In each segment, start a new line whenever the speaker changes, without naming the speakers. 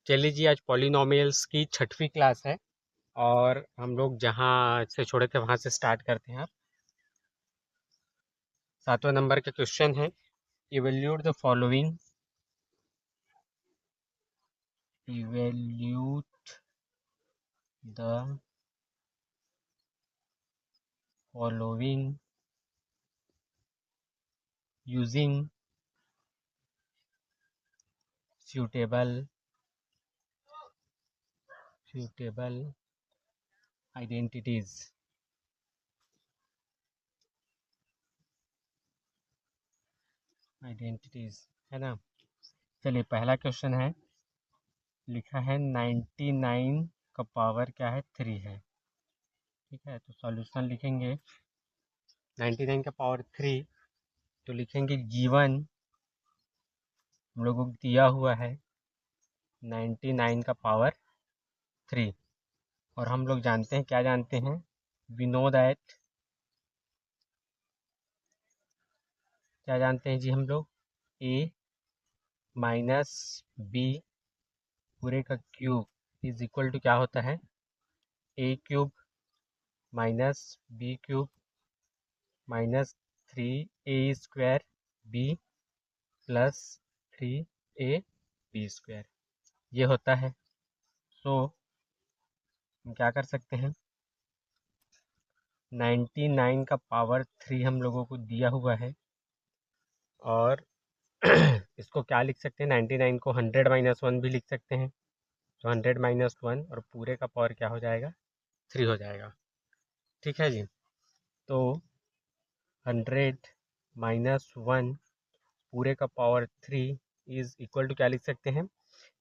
चलिए जी, आज पॉलिनोमियल्स की 6वीं क्लास है और हम लोग जहाँ से छोड़े थे वहाँ से स्टार्ट करते हैं। 7वां नंबर का क्वेश्चन है, evaluate the following using suitable identities। है ना। चलिए, पहला क्वेश्चन है, लिखा है 99 का पावर क्या है, 3 है। ठीक है, तो सॉल्यूशन लिखेंगे 99 का पावर 3, तो लिखेंगे गिवन, हम लोगों को दिया हुआ है 99 का पावर 3 और हम लोग जानते हैं, क्या जानते हैं, वी नो दैट, क्या जानते हैं जी हम लोग, a माइनस बी पूरे का क्यूब इज इक्वल टू क्या होता है, a cube minus B cube minus 3a² b plus 3ab², ये होता है। सो हम क्या कर सकते हैं, 99 का पावर 3 हम लोगों को दिया हुआ है और इसको क्या लिख सकते हैं, 99 को 100 माइनस 1 भी लिख सकते हैं, तो 100 माइनस 1 और पूरे का पावर क्या हो जाएगा, 3 हो जाएगा। ठीक है जी, तो 100 माइनस 1 पूरे का पावर 3 इज इक्वल टू क्या लिख सकते हैं,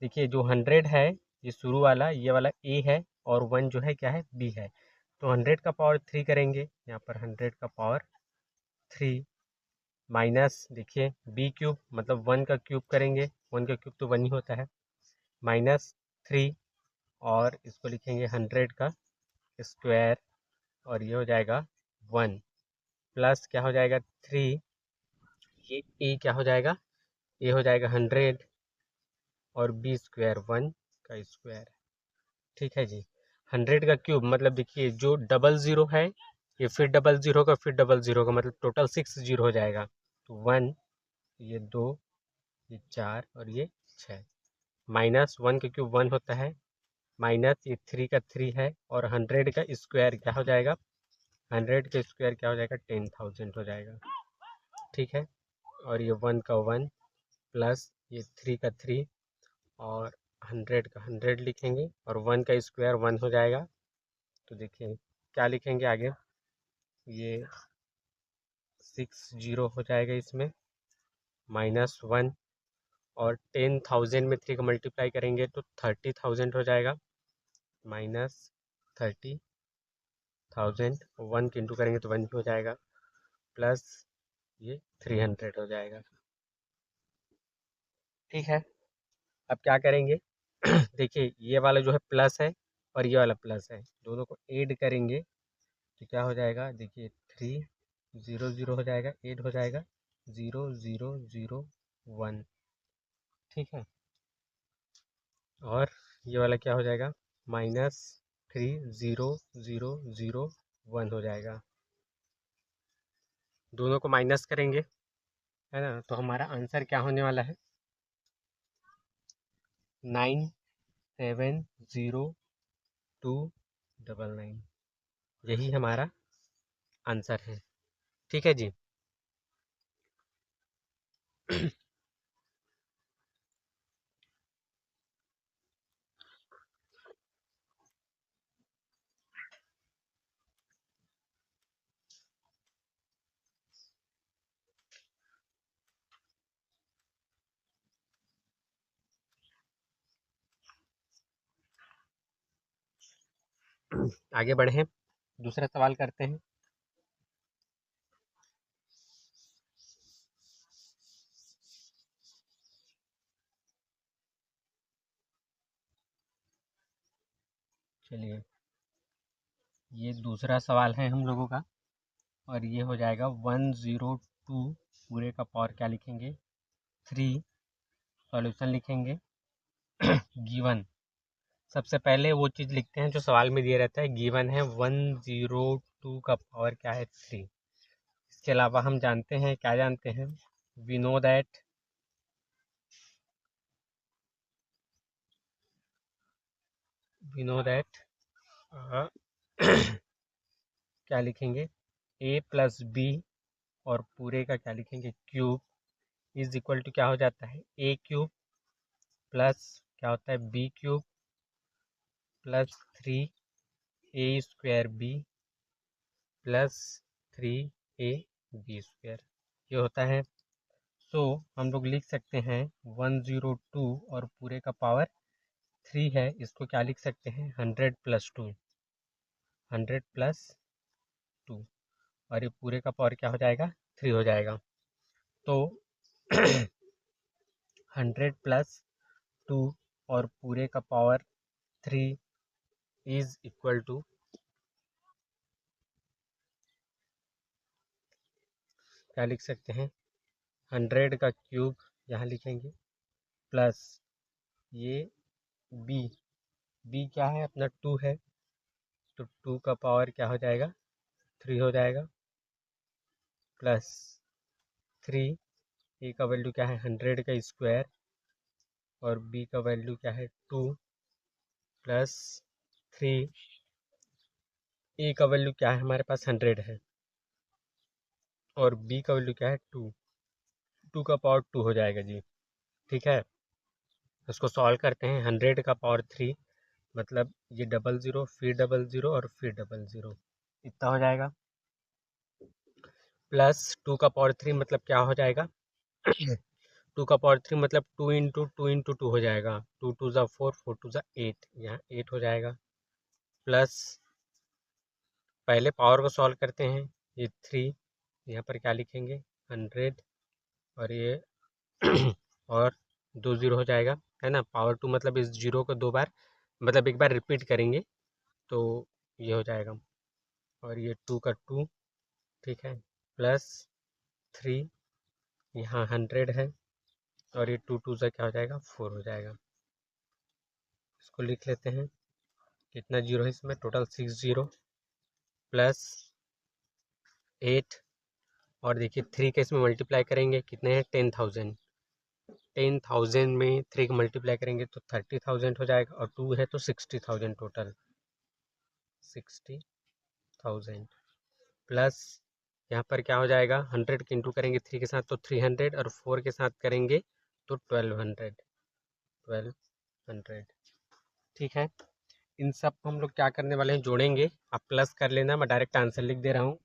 देखिए जो 100 है ये शुरू वाला, ये वाला a है और 1 जो है क्या है, b है, तो 100 का पावर 3 करेंगे, यहाँ पर 100 का पावर 3 माइनस, देखिए बी क्यूब मतलब 1 का क्यूब करेंगे, 1 का क्यूब तो 1 ही होता है, माइनस 3 और इसको लिखेंगे 100 का स्क्वायर और ये हो जाएगा 1 प्लस क्या हो जाएगा 3, ये ए क्या हो जाएगा, ए हो जाएगा 100 और b² 1 का स्क्वायर। ठीक है जी, 100 का क्यूब मतलब देखिए जो डबल ज़ीरो है ये फिर डबल ज़ीरो का फिर डबल ज़ीरो का मतलब टोटल 6 जीरो हो जाएगा, तो 1, ये 2, ये 4 और ये 6, माइनस 1 का क्यूब 1 होता है, माइनस ये 3 का 3 है और 100 का स्क्वायर क्या हो जाएगा, 100 का स्क्वायर क्या हो जाएगा, 10,000 हो जाएगा। ठीक है, और ये 1 का 1 प्लस ये 3 का 3 और 100 का 100 लिखेंगे और 1 का स्क्वायर 1 हो जाएगा, तो देखिए क्या लिखेंगे आगे, ये 6 जीरो हो जाएगा इसमें, माइनस 1 और 10,000 में 3 का मल्टीप्लाई करेंगे तो 30,000 हो जाएगा, माइनस 30,000, 1 के इंटू करेंगे तो 1 हो जाएगा, प्लस ये 300 हो जाएगा। ठीक है, अब क्या करेंगे देखिए ये वाला जो है प्लस है और ये वाला प्लस है, दोनों को ऐड करेंगे तो क्या हो जाएगा, देखिए 3 0 0 हो जाएगा, ऐड हो जाएगा 0 0 0 1। ठीक है, और ये वाला क्या हो जाएगा, माइनस 3 0 0 0 1 हो जाएगा, दोनों को माइनस करेंगे, है ना, तो हमारा आंसर क्या होने वाला है, 970299, यही हमारा आंसर है। ठीक है जी आगे बढ़े, दूसरा सवाल करते हैं। चलिए, ये दूसरा सवाल है हम लोगों का और ये हो जाएगा 102 पूरे का पावर क्या लिखेंगे, 3, सॉल्यूशन लिखेंगे गिवन, सबसे पहले वो चीज़ लिखते हैं जो सवाल में दिया रहता है। गिवन है 102 का पावर क्या है 3। इसके अलावा हम जानते हैं, क्या जानते हैं, वी नो दैट क्या लिखेंगे, a प्लस बी और पूरे का क्या लिखेंगे क्यूब इज इक्वल टू क्या हो जाता है a क्यूब प्लस क्या होता है b cube plus 3 a square b plus 3 a b square, ये होता है। सो हम लोग लिख सकते हैं 102 और पूरे का पावर 3 है, इसको क्या लिख सकते हैं 100 प्लस 2, 100 प्लस 2, और ये पूरे का पावर क्या हो जाएगा 3 हो जाएगा। तो 100 प्लस 2 और पूरे का पावर 3 इज इक्वल टू क्या लिख सकते हैं 100 का क्यूब यहाँ लिखेंगे प्लस ये b, b क्या है अपना 2 है, तो 2 का पावर क्या हो जाएगा 3 हो जाएगा, प्लस 3, a का वैल्यू क्या है 100 का स्क्वायर और b का वैल्यू क्या है 2 प्लस 3, a का वैल्यू क्या है हमारे पास 100 है और b का वैल्यू क्या है 2, 2 का पावर 2 हो जाएगा जी। ठीक है, इसको सॉल्व करते हैं 100 का पावर 3 मतलब ये 00 फिर 00 और फिर 00, इतना हो जाएगा, प्लस 2 का पावर 3 मतलब क्या हो जाएगा 2 का पावर 3 मतलब 2 इंटू 2 हो जाएगा, 2 2 ज़ा 4, 4 2 ज़ा 8, यहाँ 8 हो जाएगा, प्लस पहले पावर को सॉल्व करते हैं, ये 3 यहाँ पर क्या लिखेंगे 100 और ये और 2 0 हो जाएगा, है ना। पावर 2 मतलब इस जीरो को 2 बार मतलब एक बार रिपीट करेंगे तो ये हो जाएगा, और ये 2 का 2, ठीक है, प्लस 3 यहाँ 100 है और ये 2 2 ज़ा क्या हो जाएगा 4 हो जाएगा। इसको लिख लेते हैं, कितना जीरो है इसमें टोटल 6 जीरो प्लस 8, और देखिए 3 के इसमें मल्टीप्लाई करेंगे कितने हैं 10,000, 10,000 में 3 को मल्टीप्लाई करेंगे तो 30,000 हो जाएगा, और 2 है तो 60,000, टोटल 60,000 प्लस यहाँ पर क्या हो जाएगा 100 के इंटू करेंगे 3 के साथ तो 300 और 4 के साथ करेंगे तो 1200, 1200। ठीक है, इन सब को हम लोग क्या करने वाले हैं जोड़ेंगे, आप प्लस कर लेना, मैं डायरेक्ट आंसर लिख दे रहा हूँ।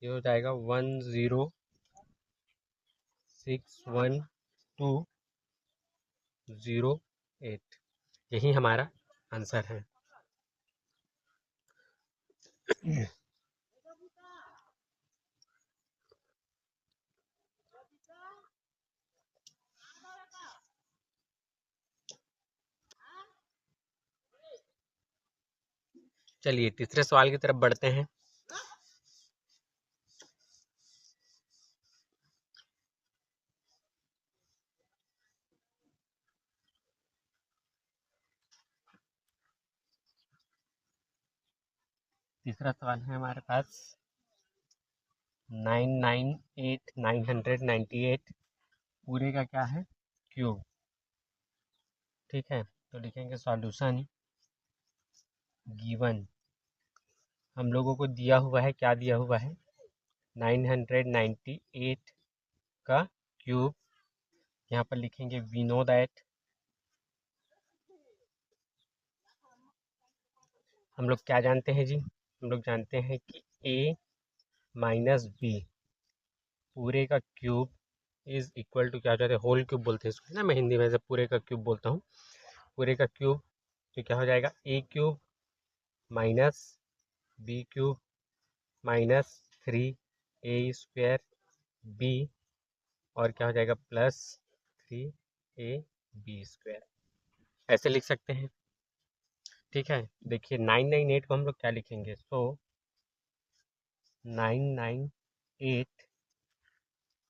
ये हो जाएगा 1061208, यही हमारा आंसर है। चलिए तीसरे सवाल की तरफ बढ़ते हैं। तीसरा सवाल है हमारे पास 998 पूरे का क्या है क्यूब। ठीक है, तो लिखेंगे सॉल्यूशन गिवन, हम लोगों को दिया हुआ है, क्या दिया हुआ है 998 का क्यूब, यहाँ पर लिखेंगे वी नो दैट, हम लोग क्या जानते हैं जी, हम लोग जानते हैं कि a माइनस बी पूरे का क्यूब इज इक्वल टू क्या हो जाता है, होल क्यूब बोलते हैं इसको, है ना, मैं हिंदी में से पूरे का क्यूब बोलता हूँ, पूरे का क्यूब, तो क्या हो जाएगा a cube minus B cube minus 3 a square b, और क्या हो जाएगा प्लस 3 a b स्क्वायर, ऐसे लिख सकते हैं। ठीक है, देखिए 998 को हम लोग क्या लिखेंगे, सो 998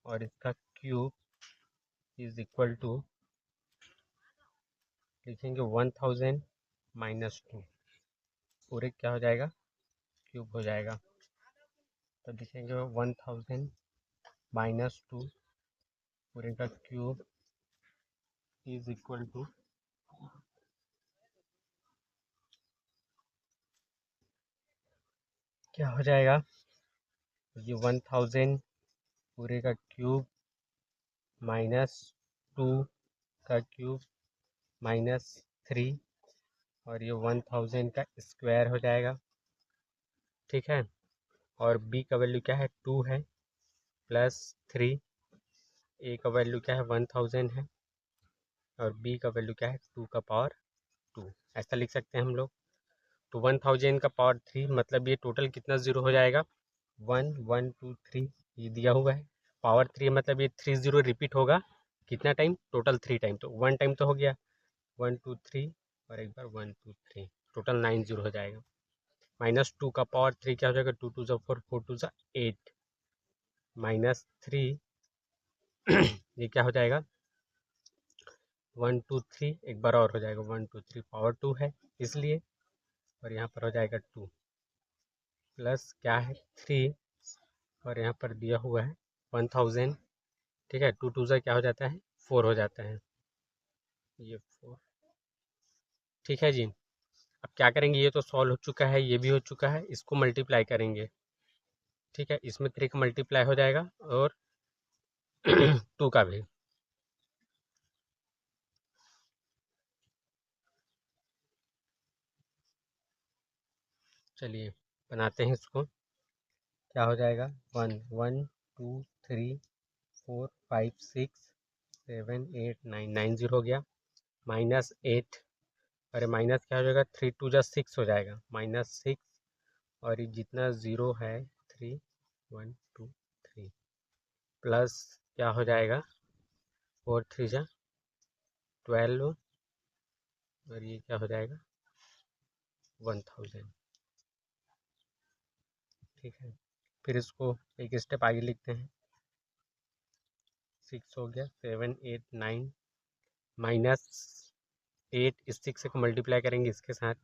और इसका क्यूब इज इक्वल टू लिखेंगे 1000 माइनस 2, पूरे क्या हो जाएगा, क्यूब हो जाएगा। तो लिखेंगे 1000 माइनस 2 पूरे का क्यूब इज इक्वल टू, क्या हो जाएगा, ये 1000 पूरे का क्यूब माइनस 2 का क्यूब माइनस 3, और ये 1000 का स्क्वायर हो जाएगा। ठीक है, और b का वैल्यू क्या है, 2 है, प्लस 3, a का वैल्यू क्या है, 1000 है, और b का वैल्यू क्या है, 2 का पावर 2, ऐसा लिख सकते हैं हम लोग। तो 1000 का पावर 3 मतलब ये टोटल कितना ज़ीरो हो जाएगा, 1 1 2 3, ये दिया हुआ है। पावर 3 मतलब ये 3 ज़ीरो रिपीट होगा कितना टाइम, टोटल 3 टाइम, तो 1 टाइम तो हो गया, 1 2 3, और एक बार 1 2 3, टोटल 9 ज़ीरो हो जाएगा। माइनस 2 का पावर 3 क्या हो जाएगा, 2 2 4, 4 2 8, माइनस 3 ये क्या हो जाएगा, 1 2 3, एक बार और हो जाएगा, 1 2 3 पावर 2 है इसलिए, और यहाँ पर हो जाएगा 2, प्लस क्या है 3, और यहाँ पर दिया हुआ है 1000। ठीक है, 2 2 क्या हो जाता है, 4 हो जाता है, ये 4। ठीक है जी, अब क्या करेंगे, ये तो सॉल्व हो चुका है, ये भी हो चुका है, इसको मल्टीप्लाई करेंगे। ठीक है, इसमें 3 का मल्टीप्लाई हो जाएगा और 2 का भी। चलिए बनाते हैं इसको, क्या हो जाएगा, 1 1 2 3 4 5 6 7 8 9, 9 ज़ीरो हो गया, माइनस 8, अरे माइनस क्या हो जाएगा, 3 2 6 हो जाएगा, माइनस 6, और ये जितना ज़ीरो है 3 1 2 3, प्लस क्या हो जाएगा, 4 3 12, और ये क्या हो जाएगा, 1000। ठीक है, फिर इसको एक स्टेप आगे लिखते हैं, 6 हो गया, 7 8 9, माइनस 8 इस 6 को मल्टीप्लाई करेंगे इसके साथ,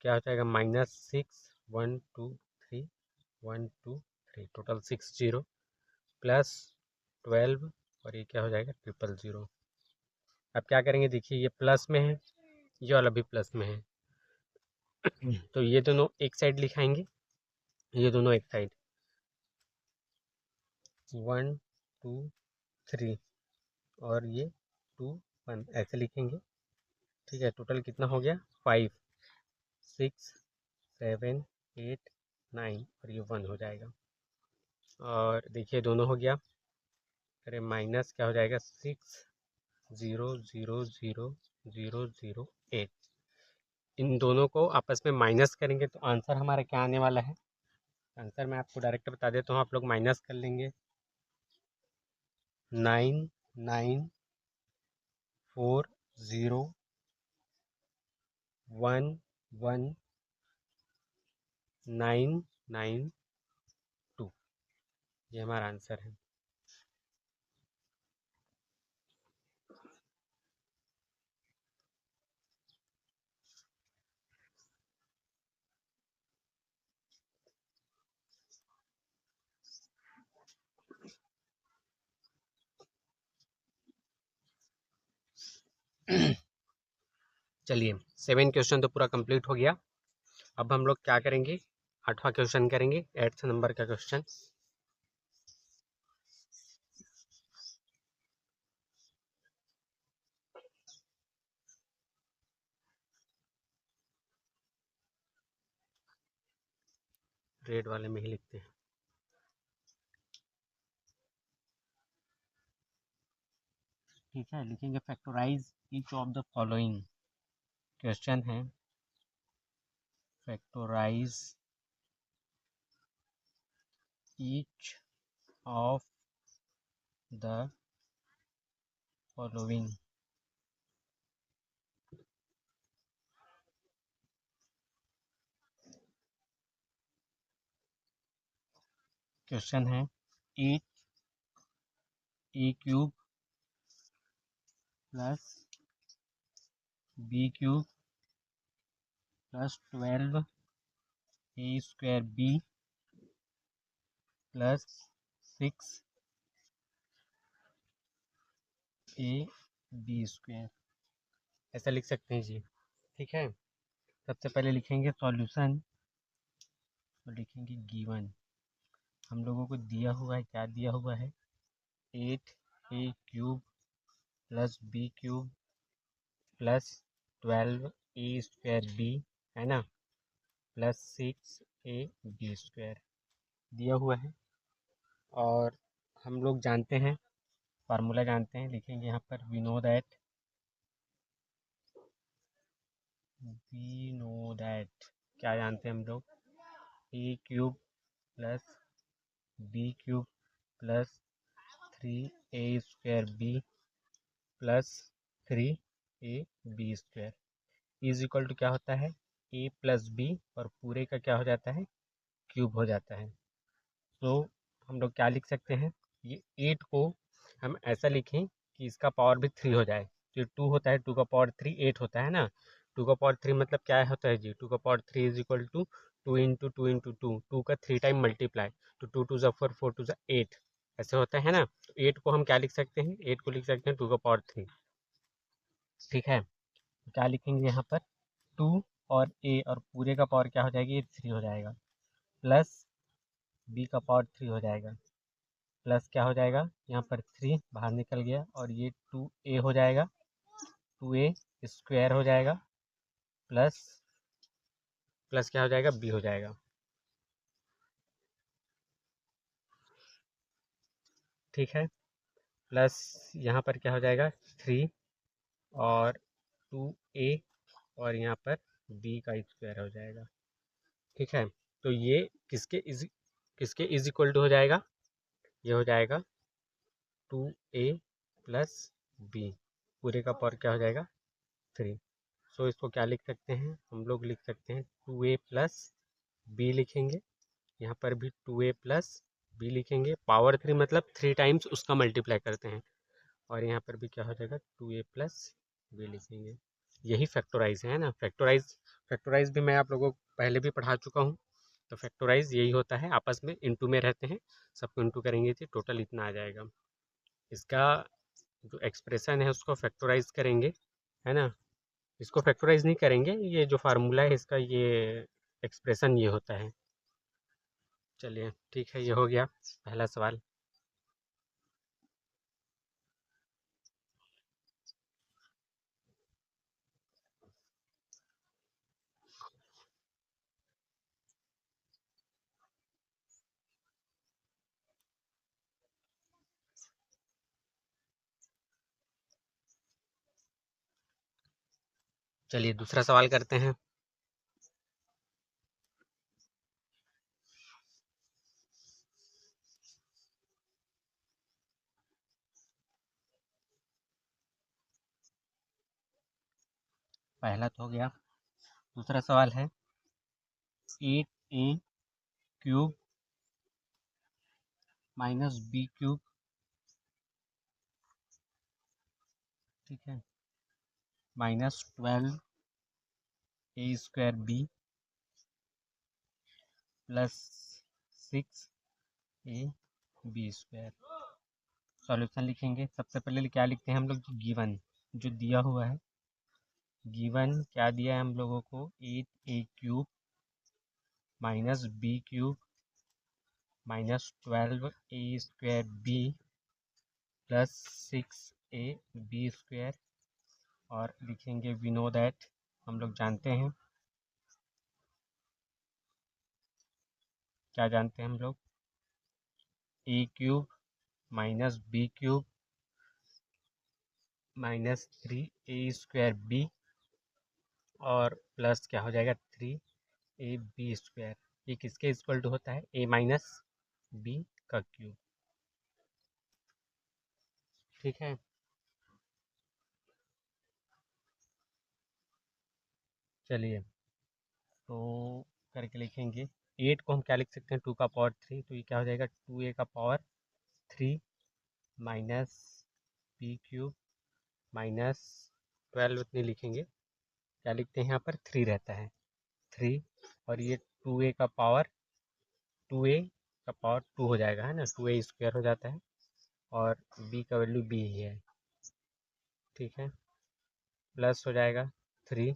क्या हो जाएगा, माइनस 6 1 2 3 1 2 3, टोटल 6 ज़ीरो, प्लस 12, और ये क्या हो जाएगा, 000। अब क्या करेंगे, देखिए ये प्लस में है, ये वाला भी प्लस में है, तो ये दोनों एक साइड लिखाएंगे, ये दोनों एक साइड, 1 2 3, और ये 2 1 ऐसे लिखेंगे। ठीक है, टोटल कितना हो गया, 5 6 7 8 9, और ये 1 हो जाएगा, और देखिए दोनों हो गया, अरे माइनस क्या हो जाएगा, 6 0 0 0 0 0 8, इन दोनों को आपस में माइनस करेंगे तो आंसर हमारा क्या आने वाला है, आंसर मैं आपको डायरेक्ट बता देता हूँ, आप लोग माइनस कर लेंगे, 9 9 4 0 1 1 9 9 2, ये हमारा आंसर है। चलिए 7 क्वेश्चन तो पूरा कंप्लीट हो गया, अब हम लोग क्या करेंगे, 8वां क्वेश्चन करेंगे, 8th नंबर का क्वेश्चन। रेड वाले में ही लिखते हैं। ठीक है, लिखेंगे factorise each of the following, question है factorise each of the following, question है 8 a cube plus b cube plus 12 A square B plus 6 A B square, ऐसा लिख सकते हैं जी। ठीक है, सबसे पहले लिखेंगे सॉल्यूशन, तो लिखेंगे गिवन, हम लोगों को दिया हुआ है, क्या दिया हुआ है, 8 ए cube plus b cube plus 12 ए स्क्वायर बी, है ना, प्लस 6 ए बी स्क्वायर दिया हुआ है। और हम लोग जानते हैं, फार्मूला जानते हैं, लिखेंगे यहाँ पर वी नो दैट क्या जानते हैं हम लोग, a cube plus b cube plus 3 A square B plus 3 A B square is equal to क्या होता है, ए प्लस बी, और पूरे का क्या हो जाता है, क्यूब हो जाता है। तो हम लोग क्या लिख सकते हैं, ये 8 को हम ऐसा लिखें कि इसका पावर भी 3 हो जाए। जो 2 होता है, 2 का पावर 3 8 होता है ना, 2 का पावर 3 मतलब क्या होता है जी, 2 का power 3 is equal to 2 into 2 into 2, 2 का 3 टाइम मल्टीप्लाई, तो 2 टू ज़ा 4, 4 टू ज़ा 8, ऐसे होता है ना। तो 8 को हम क्या लिख सकते हैं, 8 को लिख सकते हैं 2 का पावर 3। ठीक है, क्या लिखेंगे यहाँ पर, 2 और ए और पूरे का पावर क्या हो जाएगी, ये 3 हो जाएगा, प्लस बी का पावर 3 हो जाएगा, प्लस क्या हो जाएगा, यहाँ पर 3 बाहर निकल गया, और ये 2 ए हो जाएगा, 2 ए स्क्वायर हो जाएगा, प्लस प्लस क्या हो जाएगा, बी हो जाएगा। ठीक है, प्लस यहाँ पर क्या हो जाएगा, 3 और 2 ए, और यहाँ पर बी का स्क्वायर हो जाएगा। ठीक है, तो ये किसके इज इक्वल टू हो जाएगा, ये हो जाएगा 2 ए प्लस बी, पूरे का पावर क्या हो जाएगा, 3। सो इसको क्या लिख सकते हैं, हम लोग लिख सकते हैं 2 ए प्लस बी लिखेंगे, यहाँ पर भी 2 ए प्लस बी लिखेंगे, पावर 3 मतलब 3 टाइम्स उसका मल्टीप्लाई करते हैं, और यहाँ पर भी क्या हो जाएगा, 2 ए प्लस बी लिखेंगे। यही फैक्टोराइज है ना, फैक्टोराइज भी मैं आप लोगों को पहले भी पढ़ा चुका हूँ। तो फैक्टोराइज यही होता है, आपस में इंटू में रहते हैं, सबको इंटू करेंगे तो टोटल इतना आ जाएगा। इसका जो एक्सप्रेशन है उसको फैक्टोराइज करेंगे, है ना, इसको फैक्टराइज नहीं करेंगे, ये जो फार्मूला है इसका, ये एक्सप्रेशन ये होता है। चलिए ठीक है, ये हो गया पहला सवाल। चलिए दूसरा सवाल करते हैं। पहला तो हो गया, दूसरा सवाल है 8 ए क्यूब माइनस बी क्यूब, ठीक है, minus 12 A square B plus 6 A B square. Solution लिखेंगे, सबसे पहले क्या लिखते हैं हम लोग, गिवन जो दिया हुआ है, गिवन क्या दिया है हम लोगों को, 8 ए cube minus B cube minus 12 A square B plus 6 A B square, और लिखेंगे वी नो दैट, हम लोग जानते हैं, क्या जानते हैं हम लोग, a cube minus B cube minus 3 A square B, और प्लस क्या हो जाएगा, 3 ए बी स्क्वायर, ये किसके इक्वल टू होता है, ए माइनस बी का क्यूब। ठीक है, चलिए तो करके लिखेंगे, 8 को हम क्या लिख सकते हैं, 2 का पावर 3, तो ये क्या हो जाएगा, 2 ए का power 3 minus B cube minus 12 उतनी लिखेंगे, क्या लिखते हैं यहाँ पर 3 रहता है 3 और ये 2a का पावर 2 हो जाएगा है ना 2a स्क्वायर हो जाता है और b का वैल्यू b ही है ठीक है प्लस हो जाएगा 3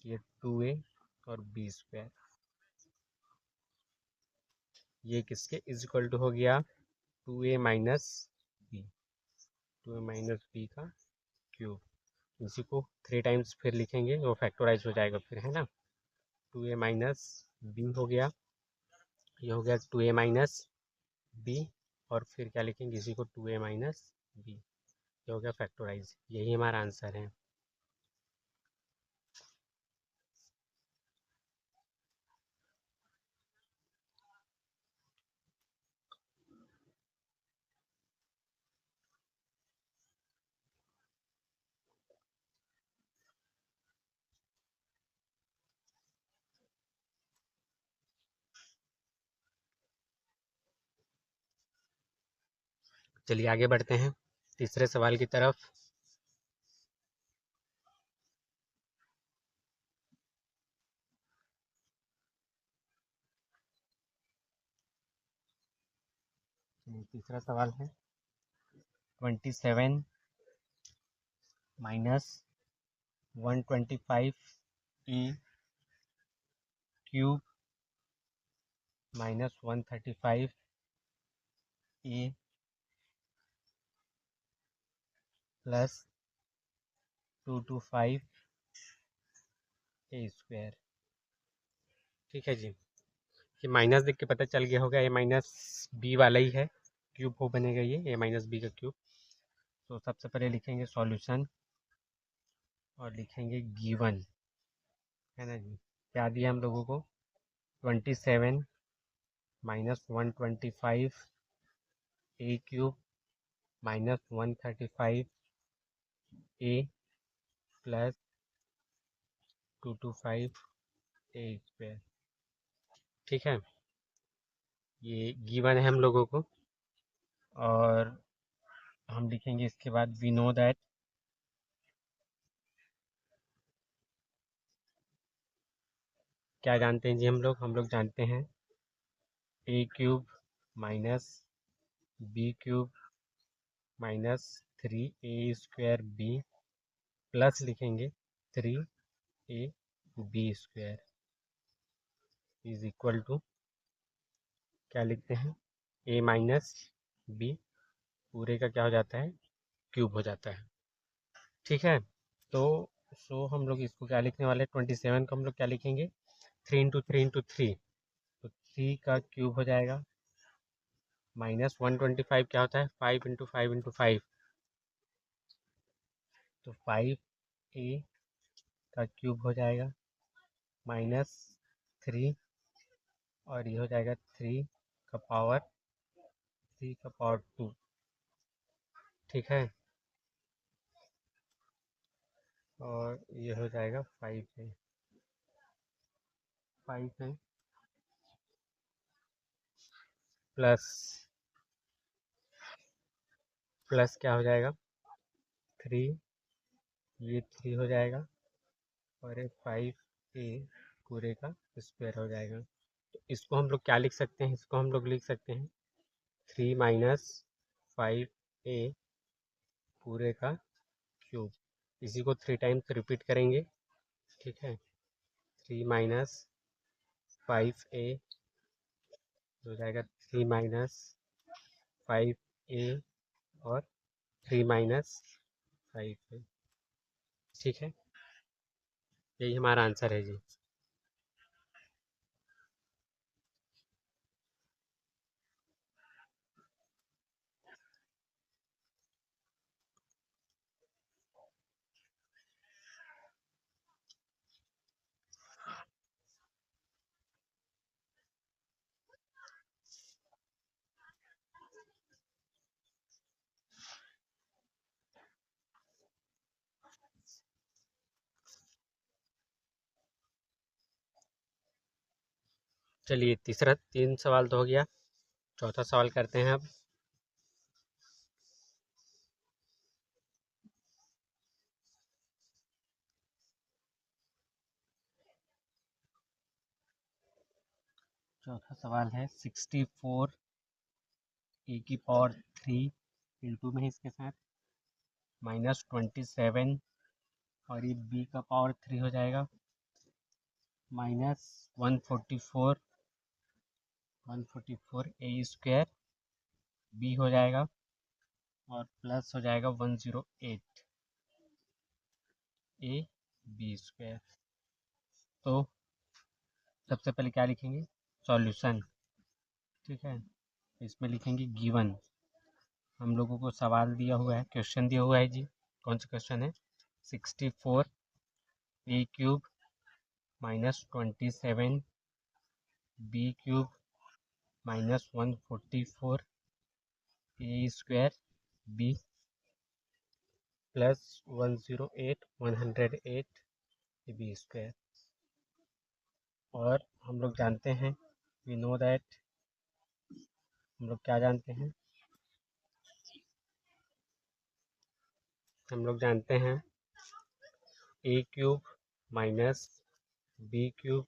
ये 2a और b स्क्वायर ये किसके इज इक्वल टू हो गया 2a minus B 2a minus B का क्यूब इसी को 3 टाइम्स फिर लिखेंगे वो फैक्टराइज हो जाएगा फिर है ना 2a माइनस बी हो गया ये हो गया 2a माइनस बी और फिर क्या लिखेंगे इसी को 2a माइनस बी ये हो गया फैक्टराइज यही हमारा आंसर है चलिए आगे बढ़ते हैं तीसरे सवाल की तरफ तीसरा सवाल है 27 माइनस 125 ई क्यूब माइनस 135 ए प्लस 225 ए स्क्वायर ठीक है जी ये माइनस देख के पता चल गया होगा ये माइनस बी वाला ही है क्यूब हो बनेगा ये माइनस बी का क्यूब तो सबसे पहले लिखेंगे सॉल्यूशन और लिखेंगे गिवन है ना जी क्या दिया हम लोगों को 27 माइनस 125 ए क्यूब माइनस 135 ए प्लस 225 ए स्क्वायर ठीक है ये गिवन है हम लोगों को और हम लिखेंगे इसके बाद वी नो दैट क्या जानते हैं जी हम लोग जानते हैं a cube minus B cube minus 3 A square B plus लिखेंगे 3 A B square is equal to क्या लिखते हैं ए माइनस बी पूरे का क्या हो जाता है क्यूब हो जाता है ठीक है तो हम लोग इसको क्या लिखने वाले 27 को हम लोग क्या लिखेंगे 3 इंटू 3 तो 3 का क्यूब हो जाएगा माइनस 125 क्या होता है 5 इंटू 5 तो 5 ए का क्यूब हो जाएगा माइनस 3 और ये हो जाएगा 3 का पावर 2 ठीक है और ये हो जाएगा 5 है प्लस प्लस क्या हो जाएगा 3 ये 3 हो जाएगा और ये 5 ए पूरे का स्क्वायर हो जाएगा तो इसको हम लोग क्या लिख सकते हैं इसको हम लोग लिख सकते हैं 3 - 5 ए पूरे का क्यूब इसी को 3 टाइम्स रिपीट करेंगे ठीक है 3 - 5 ए हो जाएगा 3 - 5 ए और 3 - 5 ए ठीक है यही हमारा आंसर है जी चलिए तीसरा 3 सवाल तो हो गया चौथा सवाल करते हैं अब चौथा सवाल है 64 ए की पावर 3 इंटू में है इसके साथ -27 और ये बी का पावर 3 हो जाएगा -144 ए स्क्वायर बी हो जाएगा और प्लस हो जाएगा 108 ए बी स्क्वायर। तो सबसे पहले क्या लिखेंगे, सॉल्यूशन। ठीक है, इसमें लिखेंगे गिवन। हम लोगों को सवाल दिया हुआ है, क्वेश्चन दिया हुआ है जी। कौन सा क्वेश्चन है, 64 a cube -27 b cube -144 a square B plus 108 b square. और हम लोग जानते हैं, वी नो दैट, हम लोग क्या जानते हैं, हम लोग जानते हैं a cube minus B cube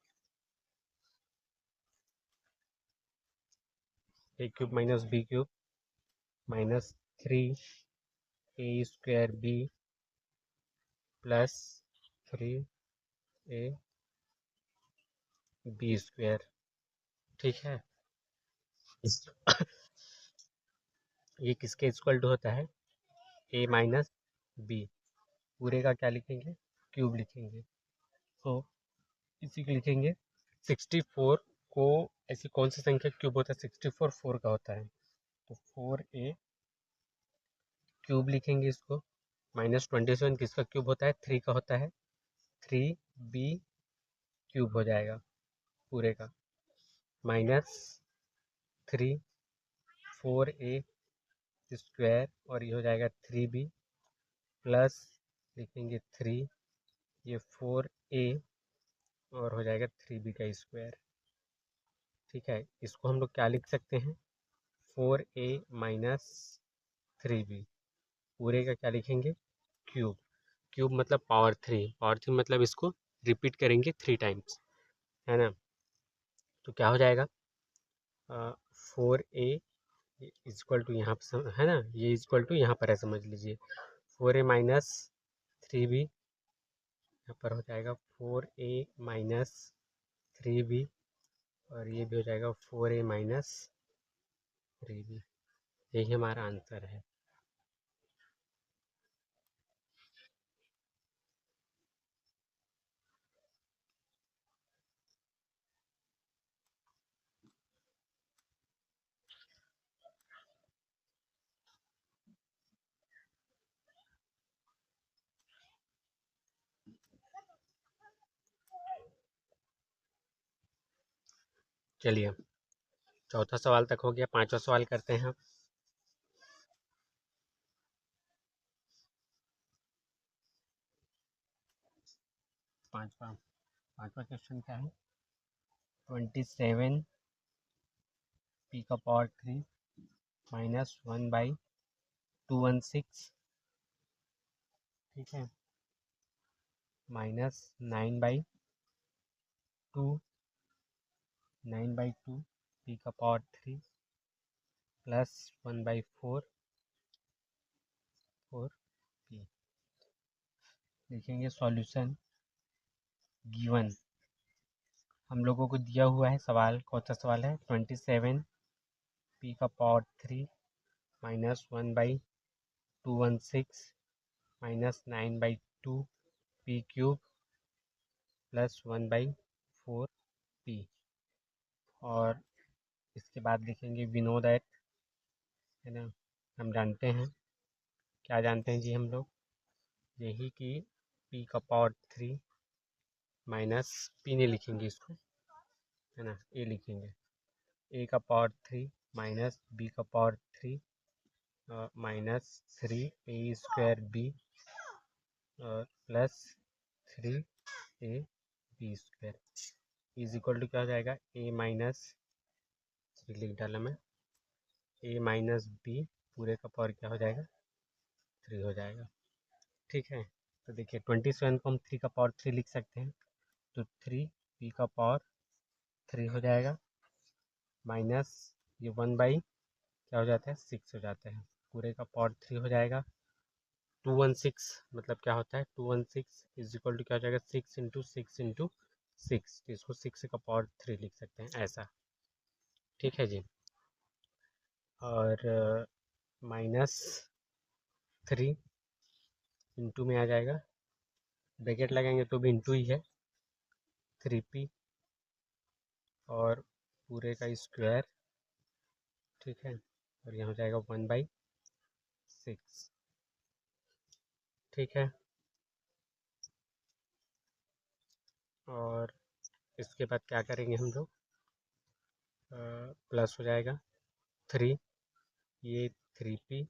a cube minus B cube -3 A square B plus 3 A B square. ठीक है, ये किसके इक्वल टू होता है, ए माइनस बी। पूरे का क्या लिखेंगे, क्यूब लिखेंगे। तो इसी को लिखेंगे 64 को, ऐसी कौन सी संख्या क्यूब होता है, 64 4 का होता है, तो 4a क्यूब लिखेंगे इसको। -27 किसका क्यूब होता है, 3 का होता है, 3b क्यूब हो जाएगा पूरे का, -3 4a स्क्वायर और ये हो जाएगा 3b प्लस लिखेंगे 3, ये 4a और हो जाएगा 3b का स्क्वायर। ठीक है, इसको हम लोग क्या लिख सकते हैं, 4a माइनस 3b। पूरे का क्या लिखेंगे, क्यूब। क्यूब मतलब पावर 3 मतलब इसको रिपीट करेंगे 3 टाइम्स, है ना। तो क्या हो जाएगा, 4a इक्वल टू यहाँ पर है ना, ये इक्वल टू यहाँ पर है, समझ लीजिए 4a माइनस 3b, यहाँ पर हो जाएगा 4a माइनस 3b और ये भी हो जाएगा 4a माइनस 3b। यही हमारा आंसर है। चलिए, चौथा सवाल तक हो गया, पांचवा सवाल करते हैं। पांचवा पांचवा क्वेश्चन क्या है, 27 पी का पावर 3 -1/216। ठीक है, -9/2 9/2 पी का पावर 3 प्लस 1/4 4 पी। लिखेंगे सॉल्यूशन गिवन। हम लोगों को दिया हुआ है सवाल, कौन सा सवाल है, 27 पी का power 3 -1/216 -9/2 P cube plus 1/4 P. और इसके बाद लिखेंगे वी नो दैट, है ना, हम जानते हैं, क्या जानते हैं जी हम लोग, यही कि पी का पावर 3 माइनस पी नहीं लिखेंगे इसको, है ना, ए लिखेंगे, ए का पावर 3 माइनस बी का पावर 3 -3 ए स्क्वायर बी और plus 3 A B square is equal to क्या हो जाएगा, ए माइनस, लिख डाला मैं, ए माइनस बी पूरे का पावर क्या हो जाएगा, 3 हो जाएगा। ठीक है, तो देखिए 27 को हम 3 का पावर 3 लिख सकते हैं, तो 3 पी का पावर 3 हो जाएगा माइनस ये 1/, क्या हो जाता है 6 हो जाता है, पूरे का पावर 3 हो जाएगा। 216 मतलब क्या होता है 216 इज इक्वल टू क्या हो जाएगा 6 इंटू 6 इंटू 6, तो इसको 6 का पावर 3 लिख सकते हैं ऐसा। ठीक है जी। और -3 इंटू में आ जाएगा, ब्रैकेट लगाएंगे तो भी इंटू ही है, 3p और पूरे का स्क्वायर। ठीक है, और यहाँ हो जाएगा 1/6। ठीक है, और इसके बाद क्या करेंगे हम लोग, प्लस हो जाएगा 3, ये 3p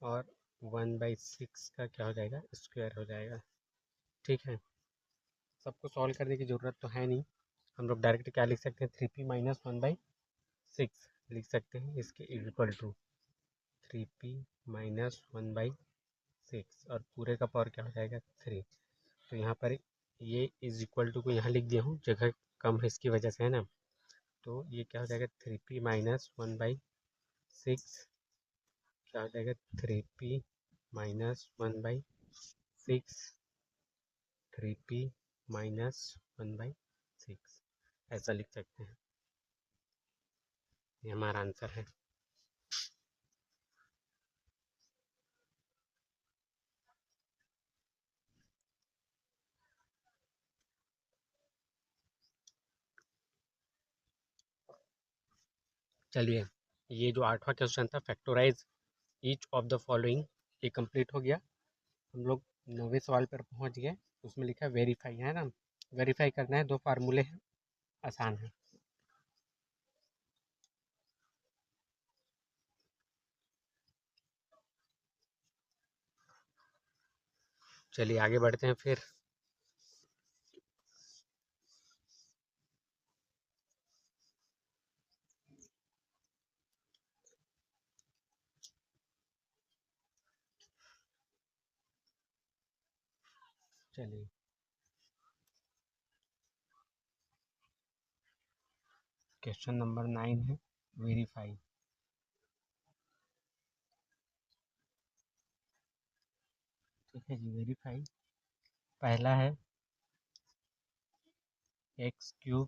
और 1/6 का क्या हो जाएगा स्क्वायर हो जाएगा। ठीक है, सबको सॉल्व करने की ज़रूरत तो है नहीं, हम लोग डायरेक्ट क्या लिख सकते हैं 3p माइनस 1/6 लिख सकते हैं, इसके इक्वल टू 3p माइनस 1/6 और पूरे का पावर क्या हो जाएगा 3। तो यहाँ पर ये इज इक्वल टू को यहाँ लिख दिया हूँ, जगह कम है इसकी वजह से, है ना। तो ये क्या हो जाएगा 3p माइनस 1/6, क्या हो जाएगा 3p माइनस 1/6, 3p माइनस 1/6 ऐसा लिख सकते हैं, ये हमारा आंसर है। चलिए, ये जो 8वां क्वेश्चन था factorise each of the following, ये कंप्लीट हो गया। हम लोग 9वें सवाल पर पहुंच गए, उसमें लिखा वेरीफाई, है ना। वेरीफाई करना है, 2 फार्मूले हैं, आसान है। चलिए आगे बढ़ते हैं फिर। चलिए क्वेश्चन नंबर 9 है वेरीफाई। ठीक है जी, वेरीफाई पहला है x³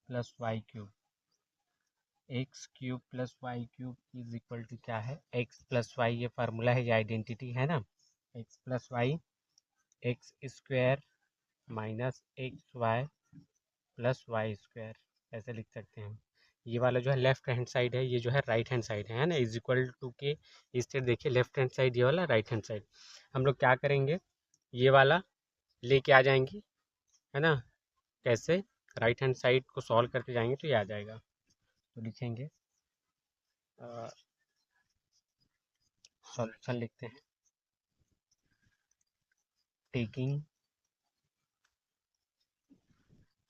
plus y³ x³ plus y³ is equal to क्या है x प्लस वाई, ये फार्मूला है, ये आइडेंटिटी है ना। x plus Y X square minus x Y plus Y square, ऐसे लिख सकते हैं हम। ये वाला जो है लेफ्ट हैंड साइड है, ये जो है राइट हैंड साइड है ना, इज इक्वल टू के इस साइड देखिए लेफ्ट हैंड साइड, ये वाला राइट हैंड साइड। हम लोग क्या करेंगे, ये वाला लेके आ जाएंगे, है ना। कैसे, राइट हैंड साइड को सॉल्व करके जाएंगे तो ये आ जाएगा। तो लिखेंगे सॉल्यूशन लिखते हैं, टेकिंग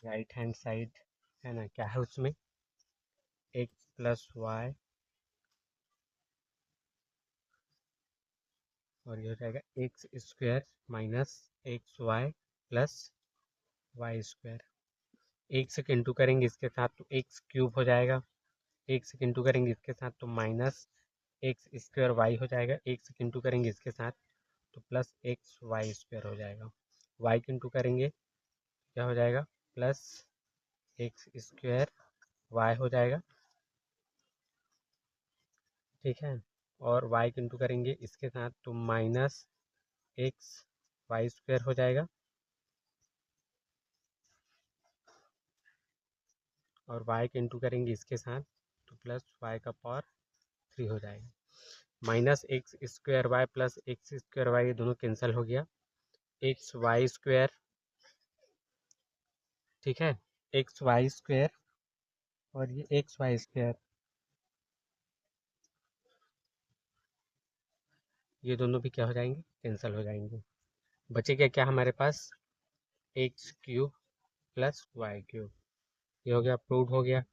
राइट हैंड साइड, है ना, क्या है उसमें एक्स प्लस वाई और ये हो जाएगा x square minus x Y plus Y square. एक से इंटू करेंगे इसके साथ तो एक्स क्यूब हो जाएगा, एक से इंटू करेंगे इसके साथ तो माइनस एक्स स्क्वायर वाई हो जाएगा, एक से इंटू करेंगे इसके साथ तो प्लस एक्स वाई स्क्वायर हो जाएगा। वाई के इंटू करेंगे क्या हो जाएगा प्लस एक्स स्क्वायर वाई हो जाएगा। ठीक है, और वाई के इंटू करेंगे इसके साथ तो माइनस एक्स वाई स्क्वायर हो जाएगा, और वाई के इंटू करेंगे इसके साथ तो प्लस वाई का पावर 3 हो जाएगा। Minus X square Y plus X square Y, ये दोनों कैंसिल हो गया, एक्स वाई स्क्वायर। ठीक है, एक्स वाई स्क्वायर और ये एक्स वाई स्क्वायर, ये दोनों भी क्या हो जाएंगे कैंसिल हो जाएंगे। बचेगा क्या हमारे पास x cube plus Y cube, ये हो गया प्रूव हो गया।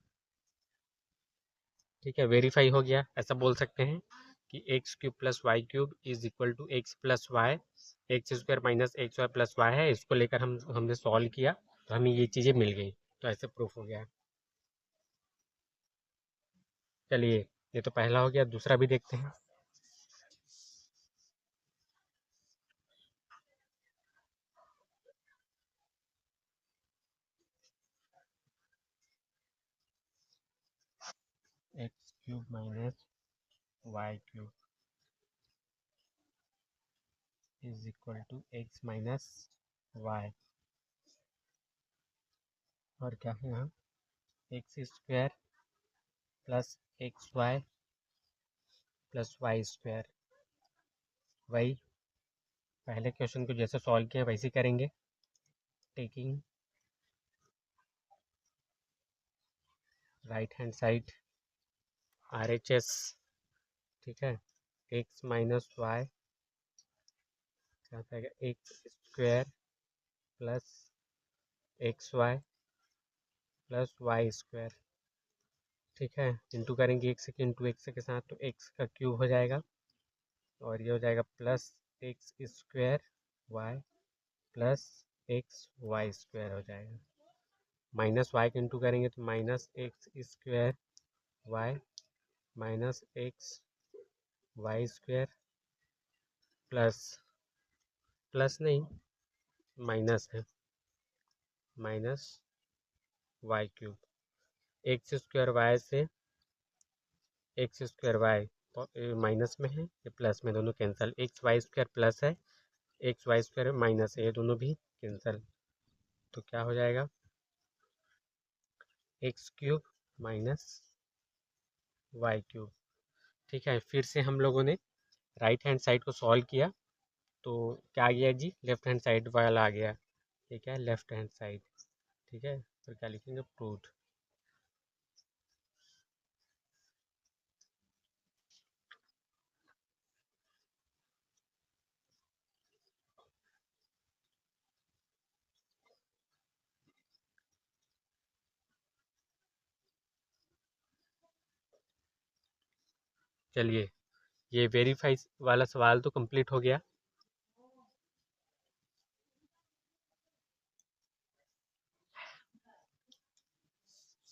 ठीक है, वेरीफाई हो गया, ऐसा बोल सकते हैं कि X cube plus Y cube is equal to X plus Y, X square minus x Y plus Y है, इसको लेकर हमने सॉल्व किया तो हमें ये चीज़ें मिल गई, तो ऐसे प्रूफ हो गया। चलिए, ये तो पहला हो गया, दूसरा भी देखते हैं। X cube minus Y cube is equal to X minus Y, और क्या है यहाँ, X square plus X Y plus Y square. वही पहले क्वेश्चन को जैसे सॉल्व किया वैसे करेंगे, taking right hand side R H S, ठीक है, एक्स माइनस वाई क्या हो जाएगा, x square plus X Y plus Y square, ठीक है, इंटू करेंगे एक्स के इंटू एक्स के साथ, तो एक्स का क्यूब हो जाएगा, और ये हो जाएगा plus X square Y plus X Y square हो जाएगा, माइनस वाई के इंटू करेंगे तो minus X square Y minus x Y square plus, plus नहीं माइनस है, minus Y cube, X square Y से एक्स स्क्वायर वाई माइनस में है, ये प्लस में, दोनों cancel, X Y square plus है, एक्स वाई स्क्वायर माइनस है, ये दोनों भी कैंसिल, तो क्या हो जाएगा, x cube minus Y cube, ठीक है। फिर से हम लोगों ने राइट हैंड साइड को सॉल्व किया, तो क्या आ गया जी, लेफ्ट हैंड साइड वाला आ गया, ठीक है, लेफ्ट हैंड साइड, ठीक है, तो क्या लिखेंगे, प्रूव्ड। चलिए, ये वेरीफाई वाला सवाल तो कंप्लीट हो गया।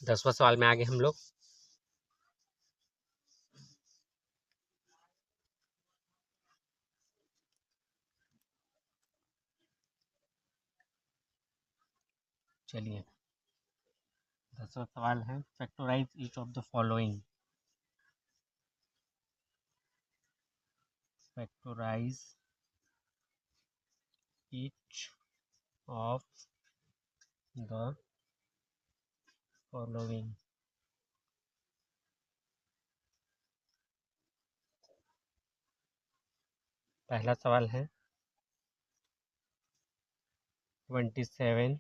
दसवां सवाल में आगे हम लोग, चलिए 10वां सवाल है, factorise each of the following, factorise each of the following. पहला सवाल है 27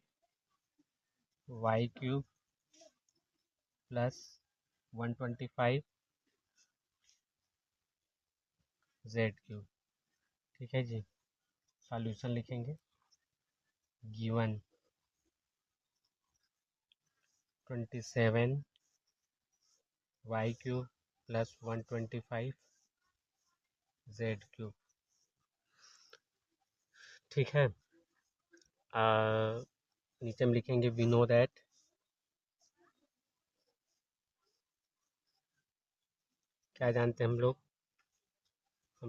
Y cube plus 125 Z cube, ठीक है जी, सॉल्यूशन लिखेंगे, given 27 Y cube plus 125 Z cube, ठीक है। नीचे हम लिखेंगे वी नो दैट, क्या जानते हैं हम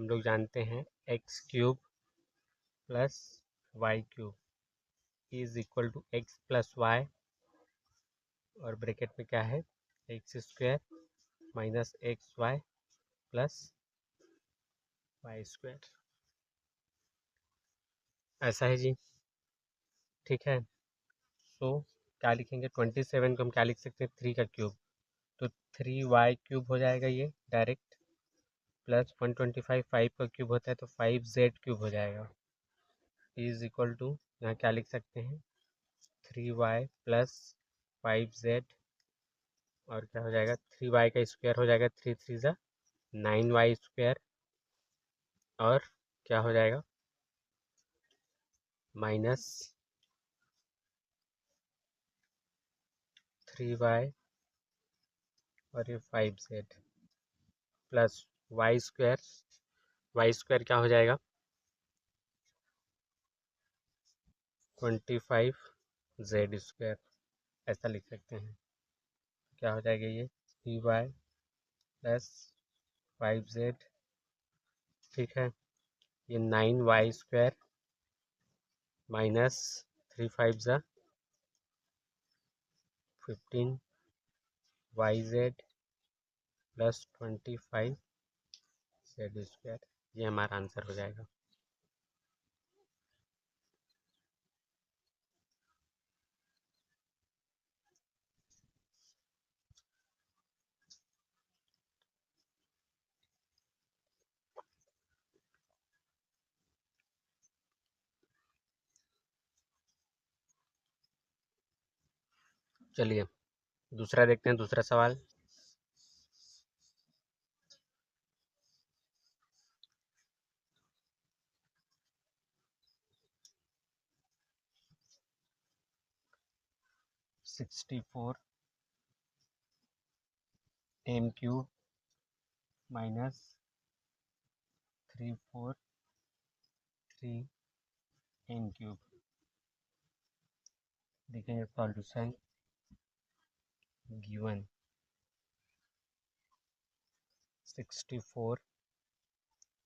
लोग जानते हैं X cube plus Y cube is equal to X plus Y, और ब्रैकेट में क्या है, X square minus x Y plus Y square, ऐसा है जी, ठीक है। सो क्या लिखेंगे, 27 को हम क्या लिख सकते हैं, 3 का क्यूब, तो 3 वाई क्यूब हो जाएगा ये डायरेक्ट, प्लस 125 5 का क्यूब होता है तो 5 जेड क्यूब हो जाएगा, इज इक्वल टू, यहाँ क्या लिख सकते हैं, 3 वाई प्लस 5 जेड, और क्या हो जाएगा, 3 वाई का स्क्वायर हो जाएगा, 3 3 9 वाई स्क्वायर, और क्या हो जाएगा, माइनस 3 वाई और ये 5 जेड प्लस वाई स्क्वायर क्या हो जाएगा, 25 जेड स्क्वायर, ऐसा लिख सकते हैं, क्या हो जाएगा ये, 3 वाई प्लस 5z, ठीक है। ये 9y² minus 3 5 15yz plus 25z²। ये हमारा आंसर हो जाएगा। चलिए दूसरा देखते हैं, दूसरा सवाल। 64 m³ माइनस 343 n³। देखेंगे solution. Given 64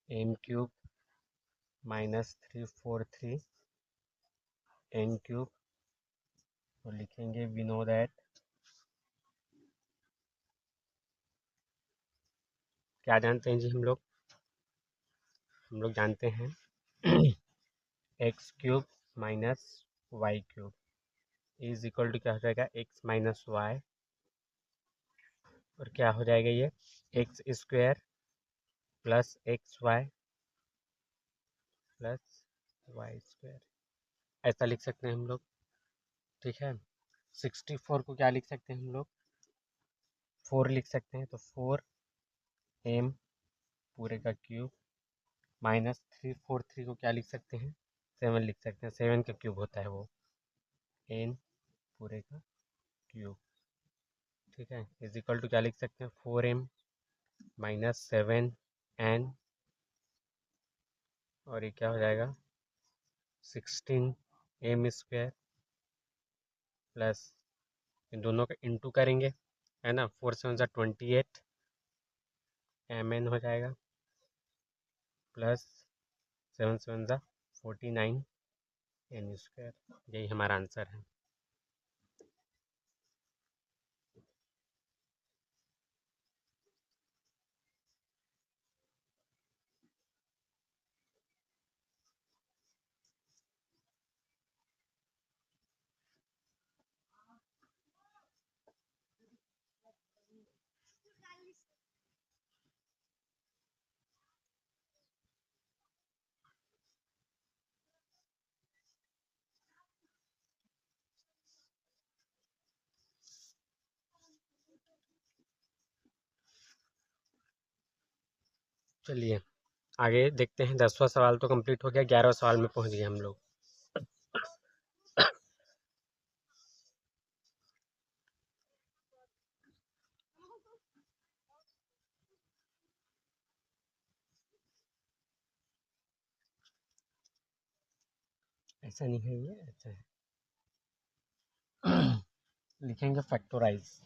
m³ minus 343 n³। तो लिखेंगे वी नो दैट, क्या जानते हैं जी हम लोग जानते हैं x³ minus y³ is equal to क्या हो जाएगा, x माइनस वाई, और क्या हो जाएगा ये x² plus xy plus y²। ऐसा लिख सकते हैं हम लोग, ठीक है। 64 को क्या लिख सकते हैं हम लोग, 4 लिख सकते हैं। तो 4m पूरे का क्यूब माइनस 343 को क्या लिख सकते हैं, 7 लिख सकते हैं। 7 का क्यूब होता है वो n पूरे का क्यूब, ठीक है। इज इक्वल टू क्या लिख सकते हैं, 4m माइनस 7n, और ये क्या हो जाएगा 16m² प्लस इन दोनों का इंटू करेंगे, है ना। 4 7 28 mn हो जाएगा, प्लस 7 7 49 n²। यही हमारा आंसर है। चलिए आगे देखते हैं। 10वां सवाल तो कंप्लीट हो गया, 11वां सवाल में पहुंच गए हम लोग। ऐसा नहीं है, ये ऐसा है। लिखेंगे factorise.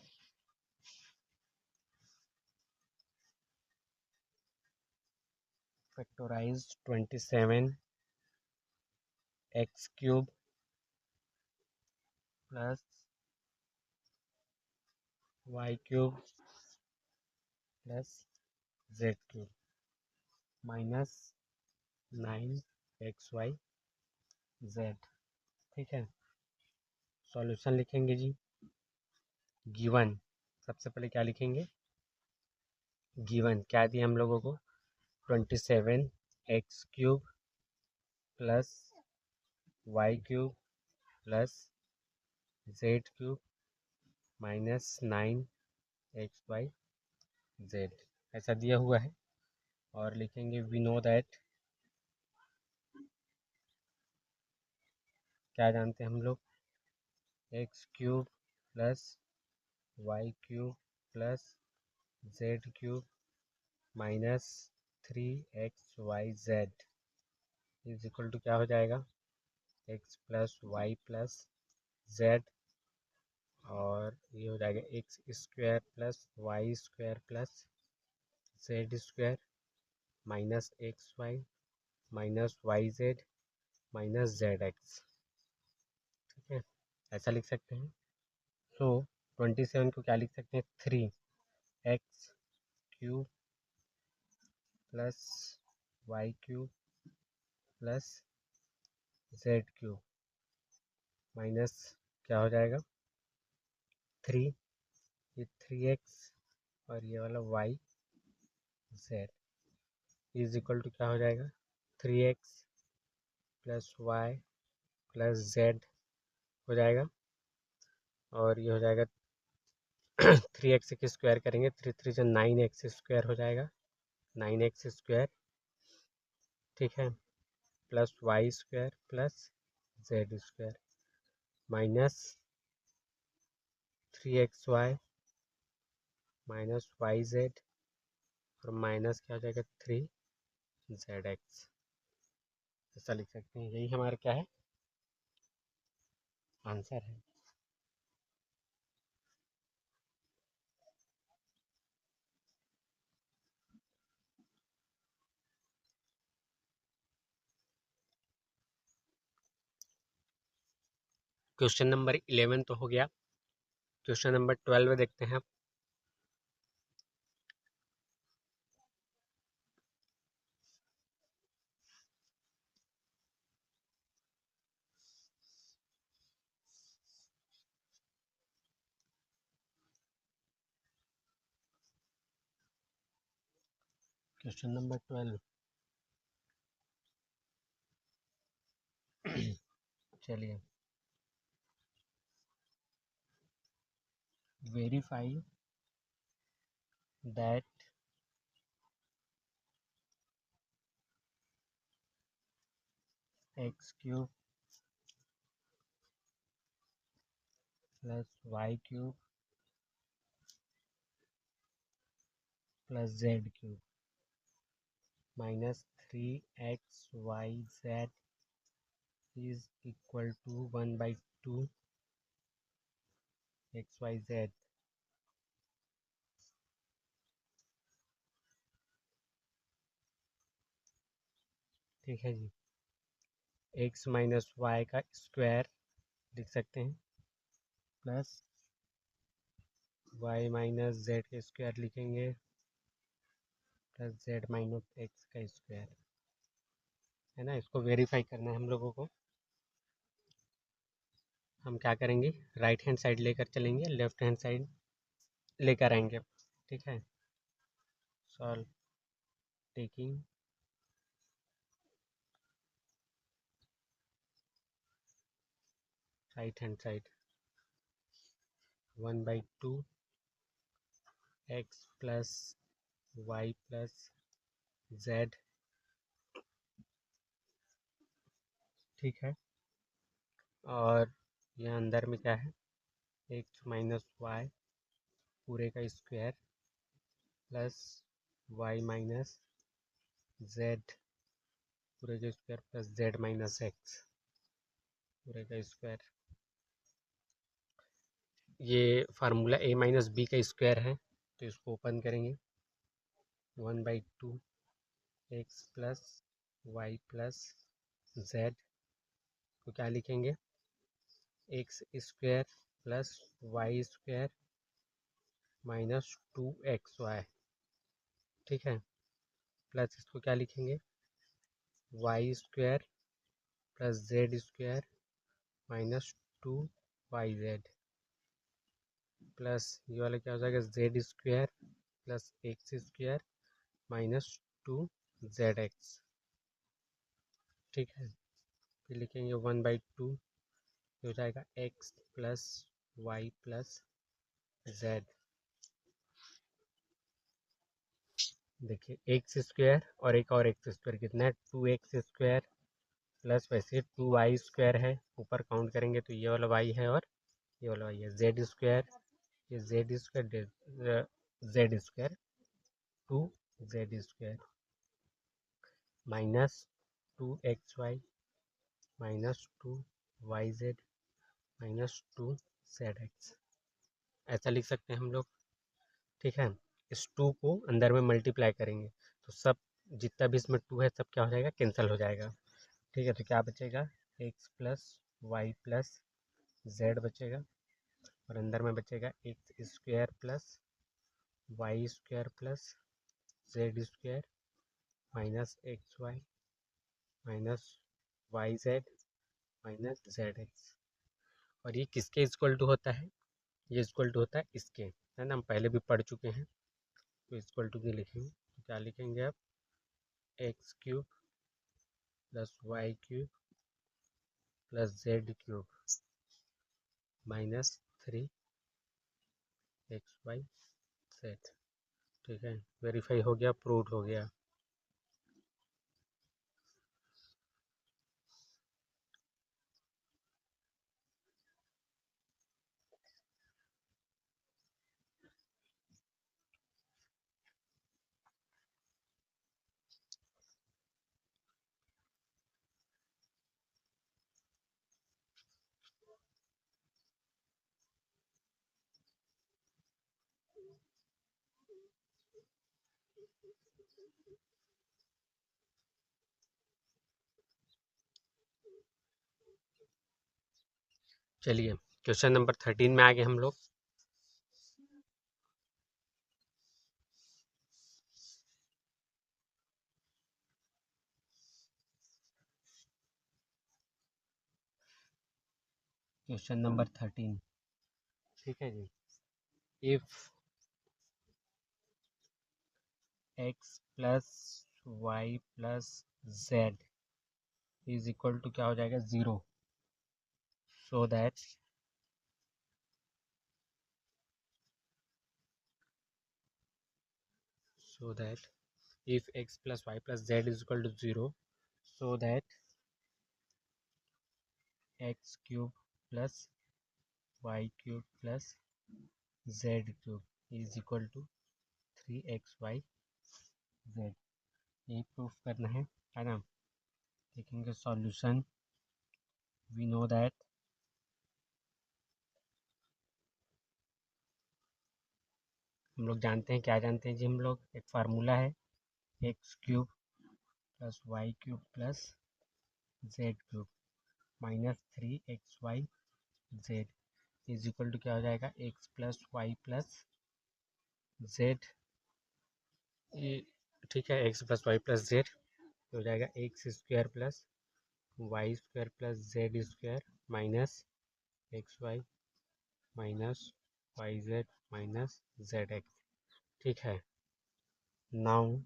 Factorise 27 x³ plus y³ plus z³ minus 9xyz, ठीक है। सॉल्यूशन लिखेंगे जी। गिवन सबसे पहले क्या लिखेंगे, गिवन क्या दिया हम लोगों को, 27 x³ plus y³ plus z³ minus 9xyz, ऐसा दिया हुआ है। और लिखेंगे वी नो दैट, क्या जानते हैं हम लोग, x³ plus y³ plus z³ minus 3xyz is equal to क्या हो जाएगा, x plus Y plus z, और ये हो जाएगा x² plus y² plus Z square minus x Y minus Y Z minus Z x. ठीक है, ऐसा लिख सकते हैं। सो 27 को क्या लिख सकते हैं, 3x cube plus Y cube plus Z cube minus क्या हो जाएगा 3, ये 3x और ये वाला Y Z is equal to क्या हो जाएगा 3x plus Y plus z हो जाएगा, और ये हो जाएगा 3x के स्क्वायर करेंगे, 3 3 से 9x स्क्वायर हो जाएगा, 9x स्क्वायर। ठीक है, plus Y square plus Z square minus 3xy minus Y Z और माइनस क्या हो जाएगा 3zx। ऐसा लिख सकते हैं, यही हमारा क्या है आंसर है। क्वेश्चन नंबर 11 तो हो गया, क्वेश्चन नंबर 12 देखते हैं। क्वेश्चन नंबर 12 चलिए, verify that X cube plus Y cube plus Z cube minus 3xyz is equal to 1/2 xyz। ठीक है जी, x माइनस वाई का स्क्वायर लिख सकते हैं प्लस y माइनस जेड का स्क्वायर लिखेंगे प्लस जेड माइनस एक्स का स्क्वायर, है ना। इसको वेरीफाई करना है हम लोगों को। हम क्या करेंगे, राइट हैंड साइड लेकर चलेंगे, लेफ्ट हैंड साइड लेकर आएंगे। ठीक है, solve taking right hand side 1/2 X plus Y plus Z. ठीक है, और यहाँ अंदर में क्या है, एक्स माइनस वाई पूरे का square plus Y minus Z पूरे का square plus Z minus X पूरे का स्क्वायर। ये फार्मूला a माइनस बी का स्क्वायर है, तो इसको ओपन करेंगे 1/2 X plus Y plus Z को क्या लिखेंगे, X square plus Y square minus 2xy। ठीक है, प्लस इसको क्या लिखेंगे, Y square plus Z square minus 2yz plus ये वाला क्या हो जाएगा Z square plus X square minus 2zx। ठीक है, फिर लिखेंगे 1/2 हो जाएगा x plus Y plus Z. देखिए एक्स स्क्वायर और एक और एक्स स्क्वायर कितना है 2x स्क्वायर प्लस वैसे 2y स्क्वायर है, ऊपर काउंट करेंगे तो ये वाला y है और ये वाला y है, जेड स्क्वायर ये Z square Z square 2z square minus 2xy minus 2yz minus 2zx। ऐसा लिख सकते हैं हम लोग। ठीक है, इस 2 को अंदर में मल्टीप्लाई करेंगे तो सब जितना भी इसमें 2 है सब क्या हो जाएगा, कैंसिल हो जाएगा। ठीक है, तो क्या बचेगा, x plus Y plus z बचेगा और अंदर में बचेगा x square plus Y square plus Z square minus x Y minus Y Z minus Z x. और ये किसके इक्वल टू होता है, ये इक्वल टू होता है इसके, है ना, हम पहले भी पढ़ चुके हैं। तो इक्वल टू की लिखेंगे तो क्या लिखेंगे आप, x cube plus Y cube plus Z cube minus 3 XY Z। ठीक है, वेरीफाई हो गया, प्रूव हो गया। चलिए क्वेश्चन नंबर 13 में आ गए हम लोग। क्वेश्चन नंबर 13, ठीक है जी। If x plus Y plus z is equal to क्या हो जाएगा, 0, so that if x plus y plus z is equal to 0, so that x cube plus y cube plus z cube is equal to 3xyz। ये proof करना है ना। देखेंगे solution, we know that हम लोग जानते हैं, क्या जानते हैं जी हम लोग, एक फार्मूला है x cube plus Y cube plus Z cube minus 3XYZ is equal to क्या हो जाएगा, x plus Y plus z, ये ठीक है, x plus Y plus z हो जाएगा x square plus Y square plus Z square minus x Y minus Y Z minus Z x. ठीक है, नाउ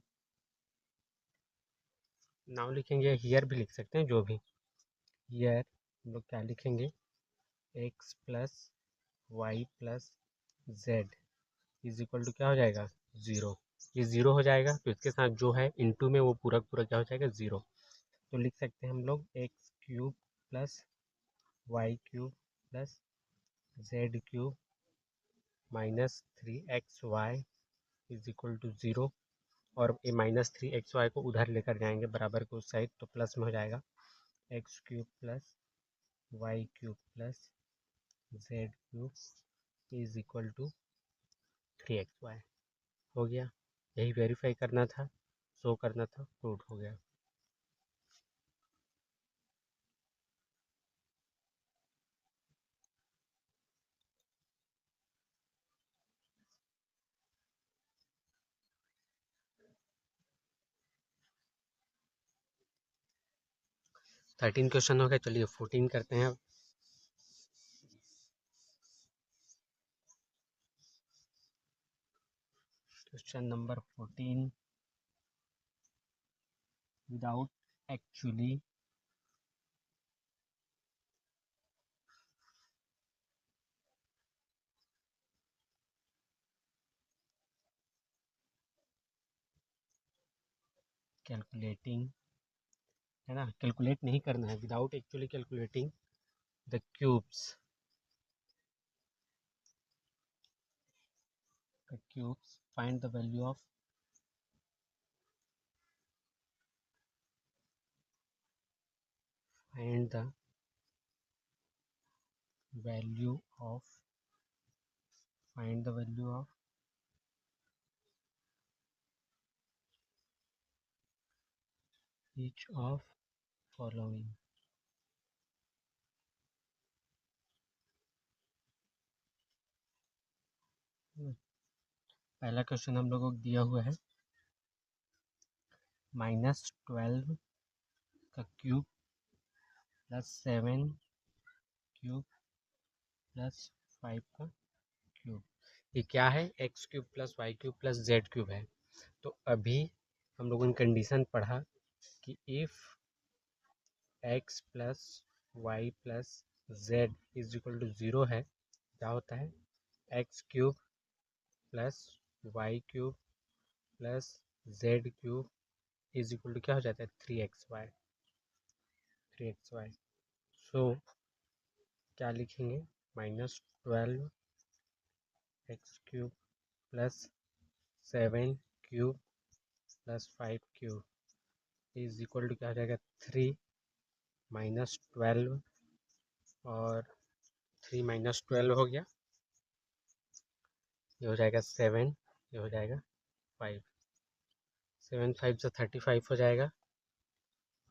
नाउ लिखेंगे, हियर भी लिख सकते हैं, जो भी हियर हम लोग क्या लिखेंगे, x plus Y plus z is equal to क्या हो जाएगा, 0। ये 0 हो जाएगा तो इसके साथ जो है इनटू में वो पूरा पूरा क्या हो जाएगा, 0। तो लिख सकते हैं हम लोग x cube plus Y cube plus Z cube minus 3XY is equal to 0। और ये माइनस 3XY को उधर लेकर जाएंगे बराबर के उस साइड, तो प्लस में हो जाएगा x cube plus Y cube plus Z cube is equal to 3XY। हो गया, यही वेरीफाई करना था, शो करना था, प्रूव हो गया। थर्टीन क्वेश्चन हो गया, चलिए 14 करते हैं अब। Question number 14, without actually calculating, है ना, कैलकुलेट नहीं करना है, without actually calculating the cubes find the value of find the value of find the value of each of following. पहला क्वेश्चन हम लोगों को दिया हुआ है -12 का क्यूब प्लस 7 क्यूब प्लस 5 का क्यूब। ये क्या है? X cube plus Y cube plus Z cube है। तो अभी हम लोगों ने कंडीशन पढ़ा कि if x plus Y plus z is equal to 0 है, क्या होता है? X cube plus Y cube plus Z cube is equal to क्या हो जाता है? 3xy। सो क्या लिखेंगे? -12 x cube plus 7 cube plus 5 cube is equal to क्या हो जाएगा? 3 -12 और 3 -12 हो गया, ये हो जाएगा 7, ये हो जाएगा 5। 7 5 से 35 हो जाएगा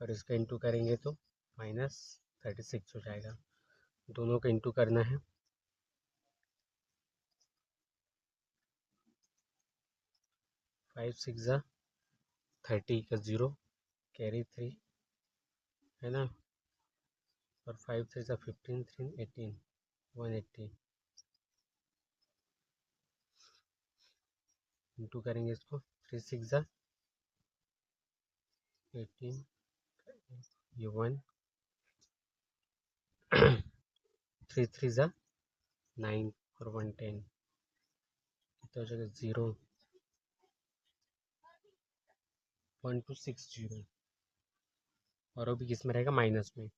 और इसका इंटू करेंगे तो -36 हो जाएगा। दोनों का इंटू करना है। 5 6 30 का 0 कैरी 3 है ना, और 5 3 15 3 18 180 इंटू करेंगे इसको। 3 6 18 ये 1 3 3 9 और 1 10 तो हो जाएगा 0 1260 और वो भी किस में रहेगा? माइनस में।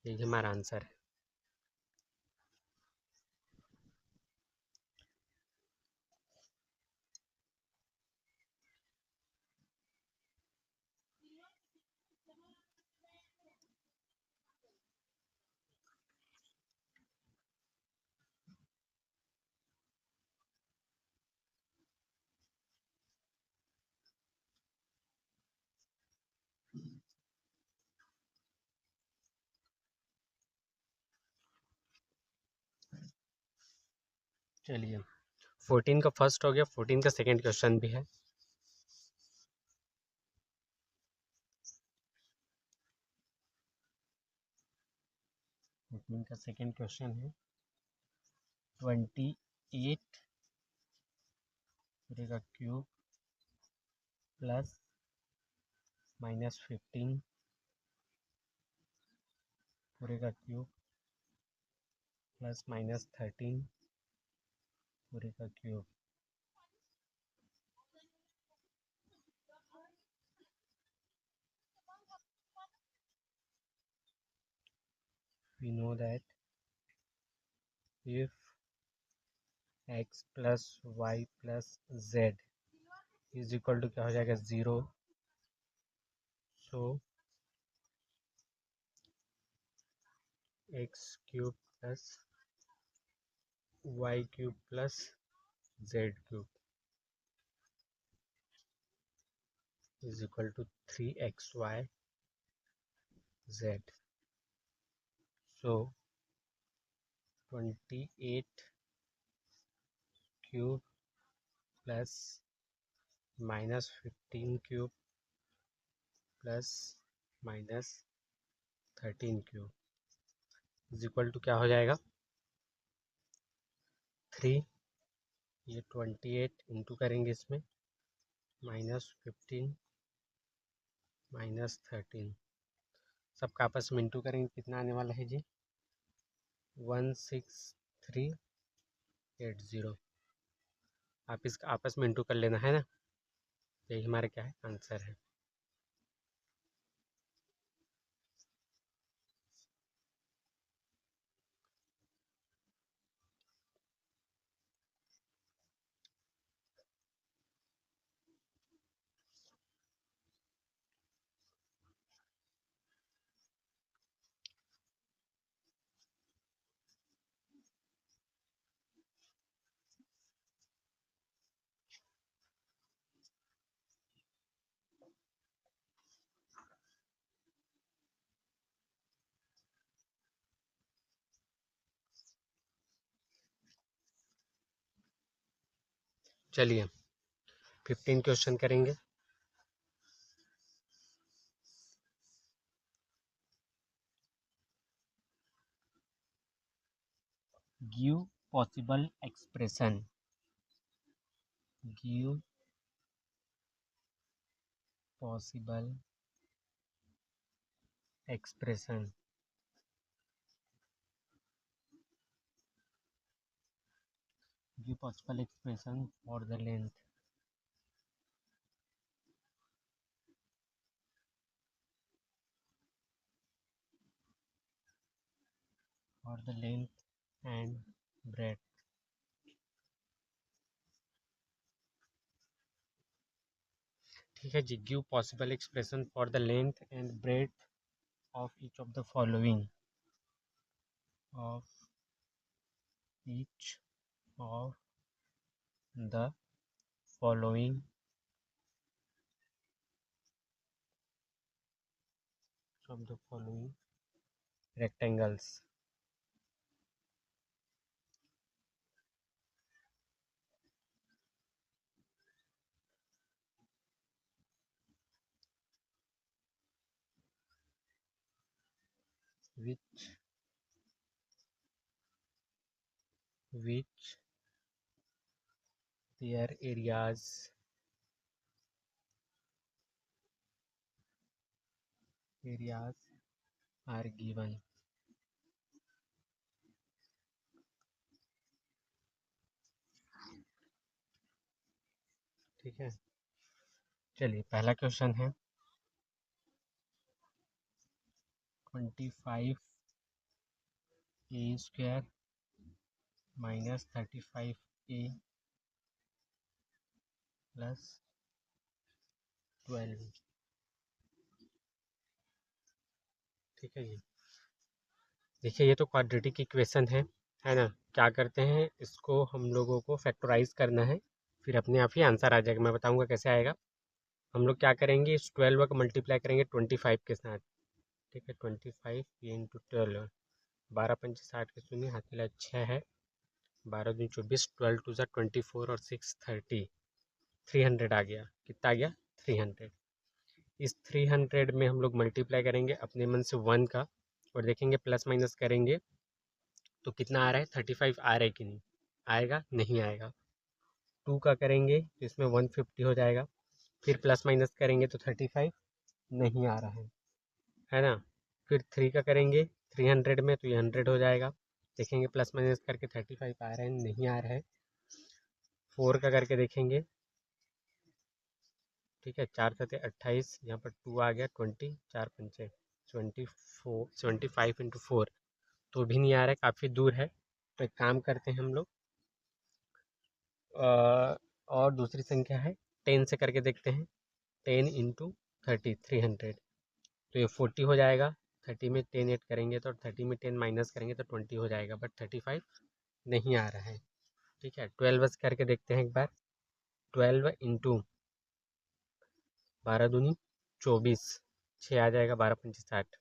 यही हमारा आंसर है। चलिए 14 का फर्स्ट हो गया, 14 का सेकंड क्वेश्चन भी है। 14 का सेकंड क्वेश्चन है 28 पूरे का क्यूब प्लस -15 पूरे का क्यूब प्लस -13 पूरे का cube. We know that if x plus y plus z is equal to क्या हो जाएगा? 0। So x cube plus y cube plus z cube is equal to 3xy z। So 28 cube plus -15 cube plus -13 cube is equal to क्या हो जाएगा? 3, ये 28 into करेंगे इसमें, -15 -13 सबका आपस में इंटू करेंगे, कितना आने वाला है जी? 16380। आप इसका आपस में इंटू कर लेना है ना, यही हमारा क्या है? आंसर है। चलिए 15 क्वेश्चन करेंगे। Give possible expression, give possible expression, give possible expression for the length, for the length and breadth. ठीक है जी। Give possible expression for the length and breadth of each of the following, of each of the following of the following rectangles, which their areas are given। ठीक है। चलिए पहला question है 25a square minus 35a plus 12। ठीक है जी। देखिए ये तो क्वाड्रेटिक इक्वेशन है ना। क्या करते हैं, इसको हम लोगों को फैक्टराइज करना है, फिर अपने आप ही आंसर आ जाएगा। मैं बताऊंगा कैसे आएगा। हम लोग क्या करेंगे, इस 12 का मल्टीप्लाई करेंगे 25 के साथ। ठीक है, 25 ये इंटू 12, 12 पंचे 60 के शून्य, हाथ मिला 6 है, 12 दूनी 24, 12 टू ज़ा 24 और 6 30, 300 आ गया। कितना आ गया, 300। इस 300 में हम लोग मल्टीप्लाई करेंगे अपने मन से 1 का, और देखेंगे प्लस माइनस करेंगे तो कितना आ रहा है, 35 आ रहा है कि नहीं आएगा, नहीं आएगा। 2 का करेंगे तो इसमें 150 हो जाएगा, फिर प्लस माइनस करेंगे तो 35 नहीं आ रहा है ना। फिर 3 का करेंगे 300 में तो ये 100 हो जाएगा, देखेंगे प्लस माइनस करके 35 आ रहा है, नहीं आ रहा है। 4 का करके देखेंगे। ठीक है, 4 सते 28, यहाँ पर 2 आ गया, 20, 4 पंचे 24, 75 इंटू 4, तो भी नहीं आ रहा है, काफ़ी दूर है। तो एक काम करते हैं हम लोग, और दूसरी संख्या है 10 से करके देखते हैं। 10 इंटू 30, 300, तो ये 40 हो जाएगा। 30 में 10 ऐड करेंगे तो 30 में 10 माइनस करेंगे तो 20 हो जाएगा, बट 35 नहीं आ रहा है। ठीक है, 12 करके देखते हैं एक बार। 12 इंटू 12 दूनी 24, 6 आ जाएगा, 12 पंचे 60,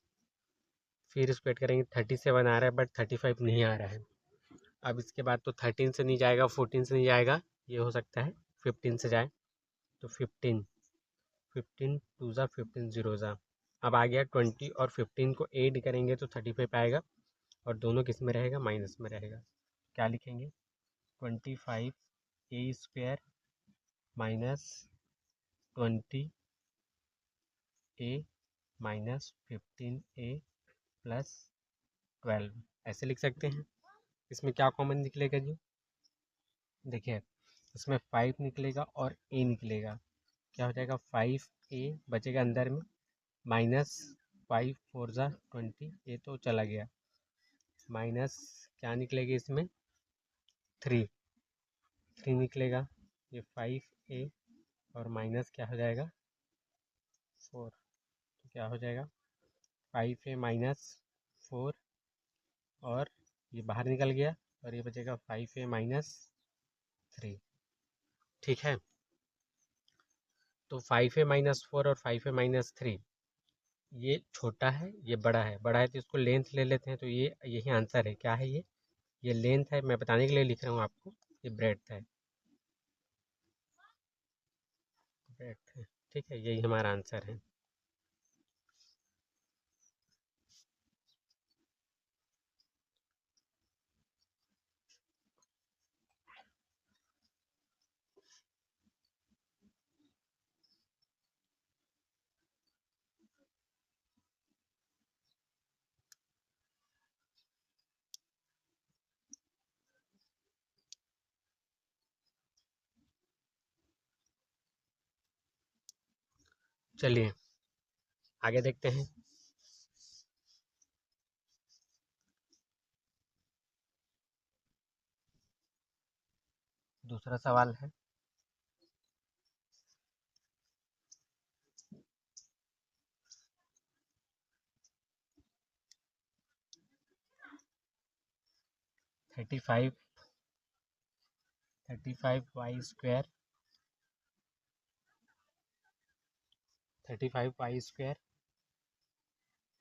फिर इसको ऐड करेंगे। 37 आ रहा है बट 35 नहीं आ रहा है। अब इसके बाद तो 13 से नहीं जाएगा, 14 से नहीं जाएगा, ये हो सकता है 15 से जाए, तो 15, 15 टू ज़ा 15 जीरो ज़ा। अब आ गया 20 और 15 को ऐड करेंगे तो 35 आएगा, और दोनों किस में रहेगा, माइनस में रहेगा। क्या लिखेंगे, 25a square minus 20a minus 15a plus 12, ऐसे लिख सकते हैं। इसमें क्या कॉमन निकलेगा जी, देखिए इसमें 5 निकलेगा और a निकलेगा, क्या हो जाएगा, 5a बचेगा अंदर में, माइनस 5 4 ज़ा 20, ये तो चला गया, माइनस क्या निकलेगा इसमें, 3 निकलेगा, ये 5a और माइनस क्या हो जाएगा, 4, तो क्या हो जाएगा 5a माइनस 4, और ये बाहर निकल गया, और ये बचेगा 5a माइनस 3। ठीक है, तो 5a माइनस 4 और 5a माइनस 3, ये छोटा है ये बड़ा है, बड़ा है तो इसको लेंथ ले लेते हैं, तो ये यही आंसर है। क्या है ये लेंथ है, मैं बताने के लिए लिख रहा हूँ आपको, ये ब्रेड्थ है। ब्रेथ है। ठीक है, यही हमारा आंसर है। चलिए आगे देखते हैं। दूसरा सवाल है, thirty five y square 35y²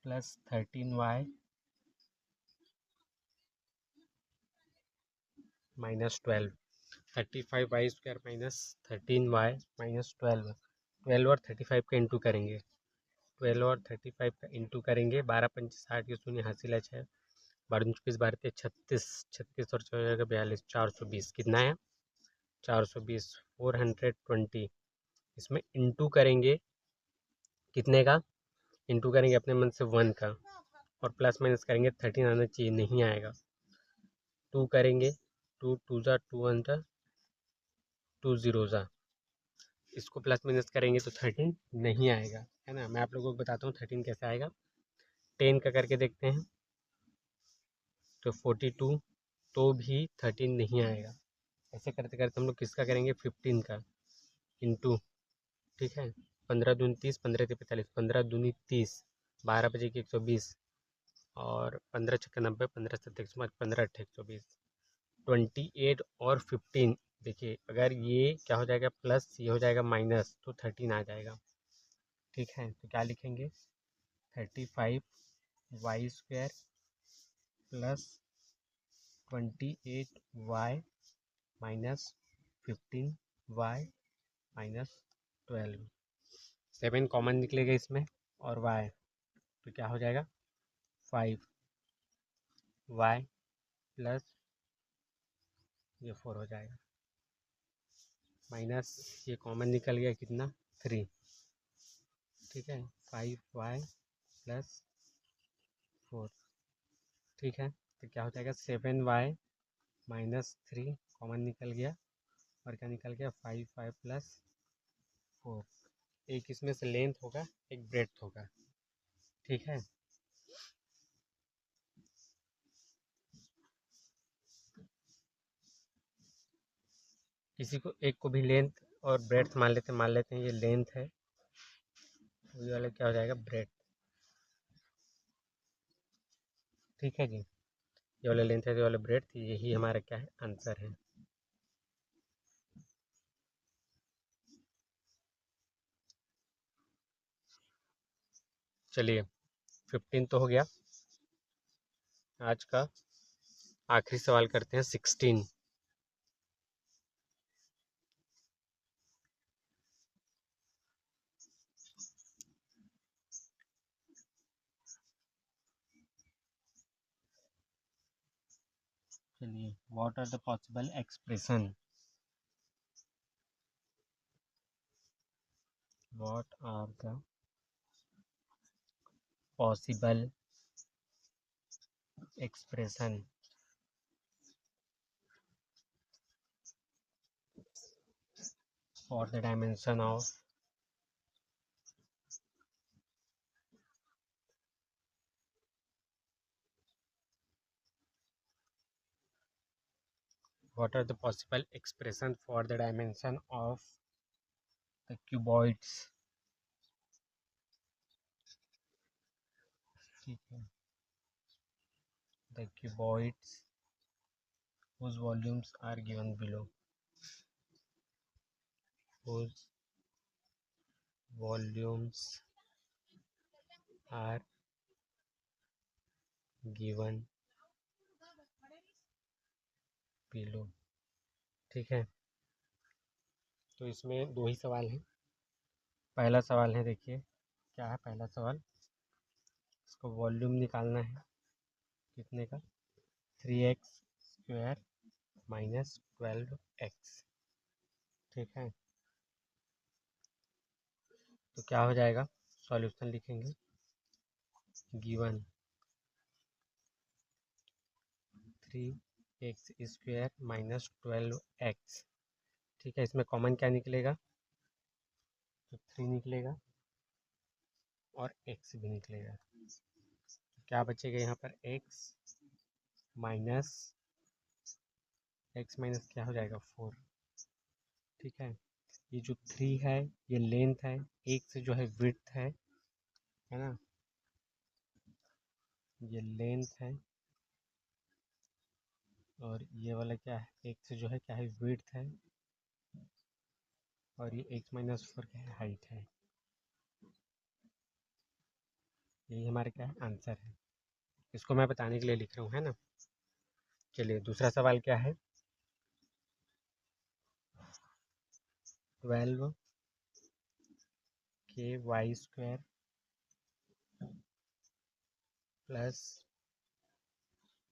plus 13y minus 12। 35y² minus 13y minus 12। 12 और 35 का इंटू करेंगे, 12 और 35 का इंटू करेंगे। 12 पंच 60 के शून्य हासिल है 6, 12 24 12 36, 36 और 42, 420। कितना है? 420, 420। इसमें इंटू करेंगे कितने का? इंटू करेंगे अपने मन से 1 का, और प्लस माइनस करेंगे 13 आना चाहिए, नहीं आएगा। 2 करेंगे, 2 2 ज़ा 2 1 ज़ा 2 0 ज़ा, इसको प्लस माइनस करेंगे तो 13 नहीं आएगा, है ना। मैं आप लोगों को बताता हूँ 13 कैसे आएगा। 10 का करके देखते हैं तो 42, तो भी 13 नहीं आएगा। ऐसे करते करते हम लोग किसका करेंगे? 15 का इंटू। ठीक है, 15 दूनी 30, 15 तिया 45, 15 दूनी 30, 12 बजे की 120, और 15 छक्का 90, 15 सत्तर 105, 15 अट्ठे 120, 28 और 15। देखिए अगर ये क्या हो जाएगा प्लस, ये हो जाएगा माइनस, तो 13 आ जाएगा। ठीक है, तो क्या लिखेंगे? 35y² plus 28y minus 15y minus 12। 7 common निकलेगा इसमें, और y, तो क्या हो जाएगा? 5y प्लस ये 4 हो जाएगा, माइनस ये कॉमन निकल गया कितना? 3। ठीक है, 5y प्लस 4। ठीक है, तो क्या हो जाएगा? 7y माइनस 3 कॉमन निकल गया, और क्या निकल गया? 5y plus 4। एक इसमें से लेंथ होगा, एक ब्रेड्थ होगा। ठीक है, किसी को एक को भी लेंथ और ब्रेड्थ मान लेते हैं, ये लेंथ है, ये वाला क्या हो जाएगा? ब्रेड्थ। ठीक है जी, ये वाला लेंथ है, ये वाला ब्रेड्थ, यही हमारा क्या है? आंसर है। चलिए 15 तो हो गया, आज का आखिरी सवाल करते हैं 16। चलिए, what are the possible expression, what are the possible expression for the dimension of what are the possible expression for the dimension of the cuboids? ठीक है, the cuboids whose volumes are given below, whose volumes are given below। ठीक है, तो इसमें दो ही सवाल हैं, पहला सवाल है, देखिए क्या है पहला सवाल। इसको वॉल्यूम निकालना है कितने का, 3x² माइनस 12x। ठीक है, तो क्या हो जाएगा, सॉल्यूशन लिखेंगे। Given 3x² minus 12x। ठीक है, इसमें कॉमन क्या निकलेगा, तो 3 निकलेगा और x भी निकलेगा। तो क्या बचेगा यहाँ पर, माइनस x माइनस क्या हो जाएगा, 4। ठीक है, ये जो 3 है ये लेंथ है, एक से जो है विड्थ है ना, ये लेंथ है, और ये वाला क्या है, एक से जो है क्या है, विड्थ है, और ये x माइनस 4 क्या है, हाइट है। यही हमारे क्या है, आंसर है। इसको मैं बताने के लिए लिख रहा हूँ, है ना। चलिए दूसरा सवाल क्या है, 12 के y² प्लस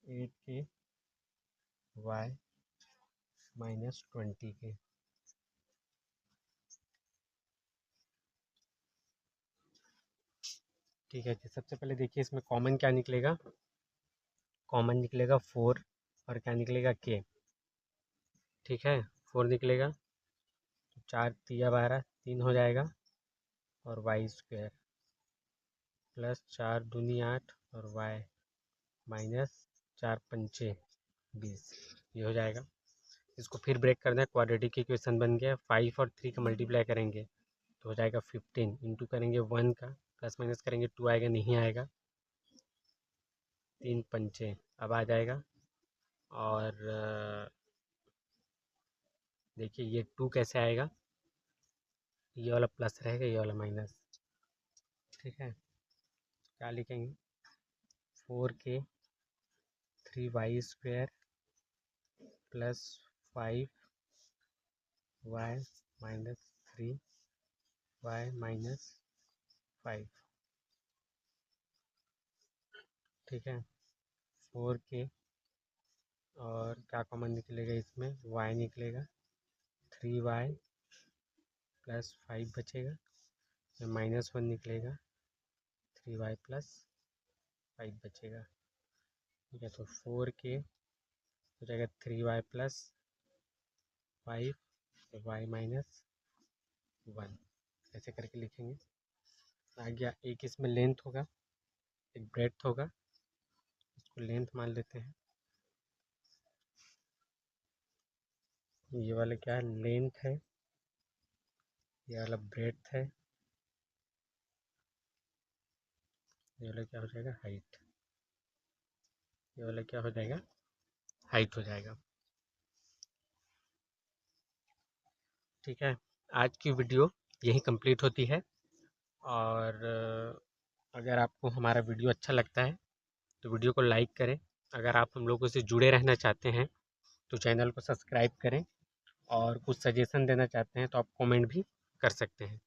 8 के y माइनस 20 के। ठीक है जी, सबसे पहले देखिए इसमें कॉमन क्या निकलेगा, कॉमन निकलेगा 4, और क्या निकलेगा, k। ठीक है, 4 निकलेगा, तो 4 तिया 12, 3 हो जाएगा, और y² प्लस 4 दूनी 8, और y माइनस 4 पंचे 20, ये हो जाएगा। इसको फिर ब्रेक करना है, क्वाड्रेटिक इक्वेशन बन गया। 5 और 3 का मल्टीप्लाई करेंगे तो हो जाएगा 15, इंटू करेंगे 1 का, प्लस माइनस करेंगे 2 आएगा, नहीं आएगा, 3 पंचे अब आ जाएगा। और देखिए ये 2 कैसे आएगा, ये वाला प्लस रहेगा, ये वाला माइनस। ठीक है, क्या लिखेंगे, 4 के 3y² plus 5y minus 3y minus 5। ठीक है, 4 के, और क्या कॉमन निकलेगा इसमें, y निकलेगा, 3y प्लस 5 बचेगा, माइनस 1 निकलेगा, 3y प्लस 5 बचेगा। ठीक है, तो 4 के हो जाएगा 3y प्लस 5, y माइनस 1, ऐसे करके लिखेंगे। आ गया, एक इसमें लेंथ होगा, एक ब्रेड्थ होगा, इसको लेंथ मान लेते हैं। ये वाला क्या है, लेंथ है, ये वाला ब्रेड्थ है, ये वाला क्या हो जाएगा, हाइट। ये वाला क्या हो जाएगा, हाइट हो जाएगा। ठीक है, आज की वीडियो यही कंप्लीट होती है। और अगर आपको हमारा वीडियो अच्छा लगता है तो वीडियो को लाइक करें। अगर आप हम लोगों से जुड़े रहना चाहते हैं तो चैनल को सब्सक्राइब करें, और कुछ सजेशन देना चाहते हैं तो आप कमेंट भी कर सकते हैं।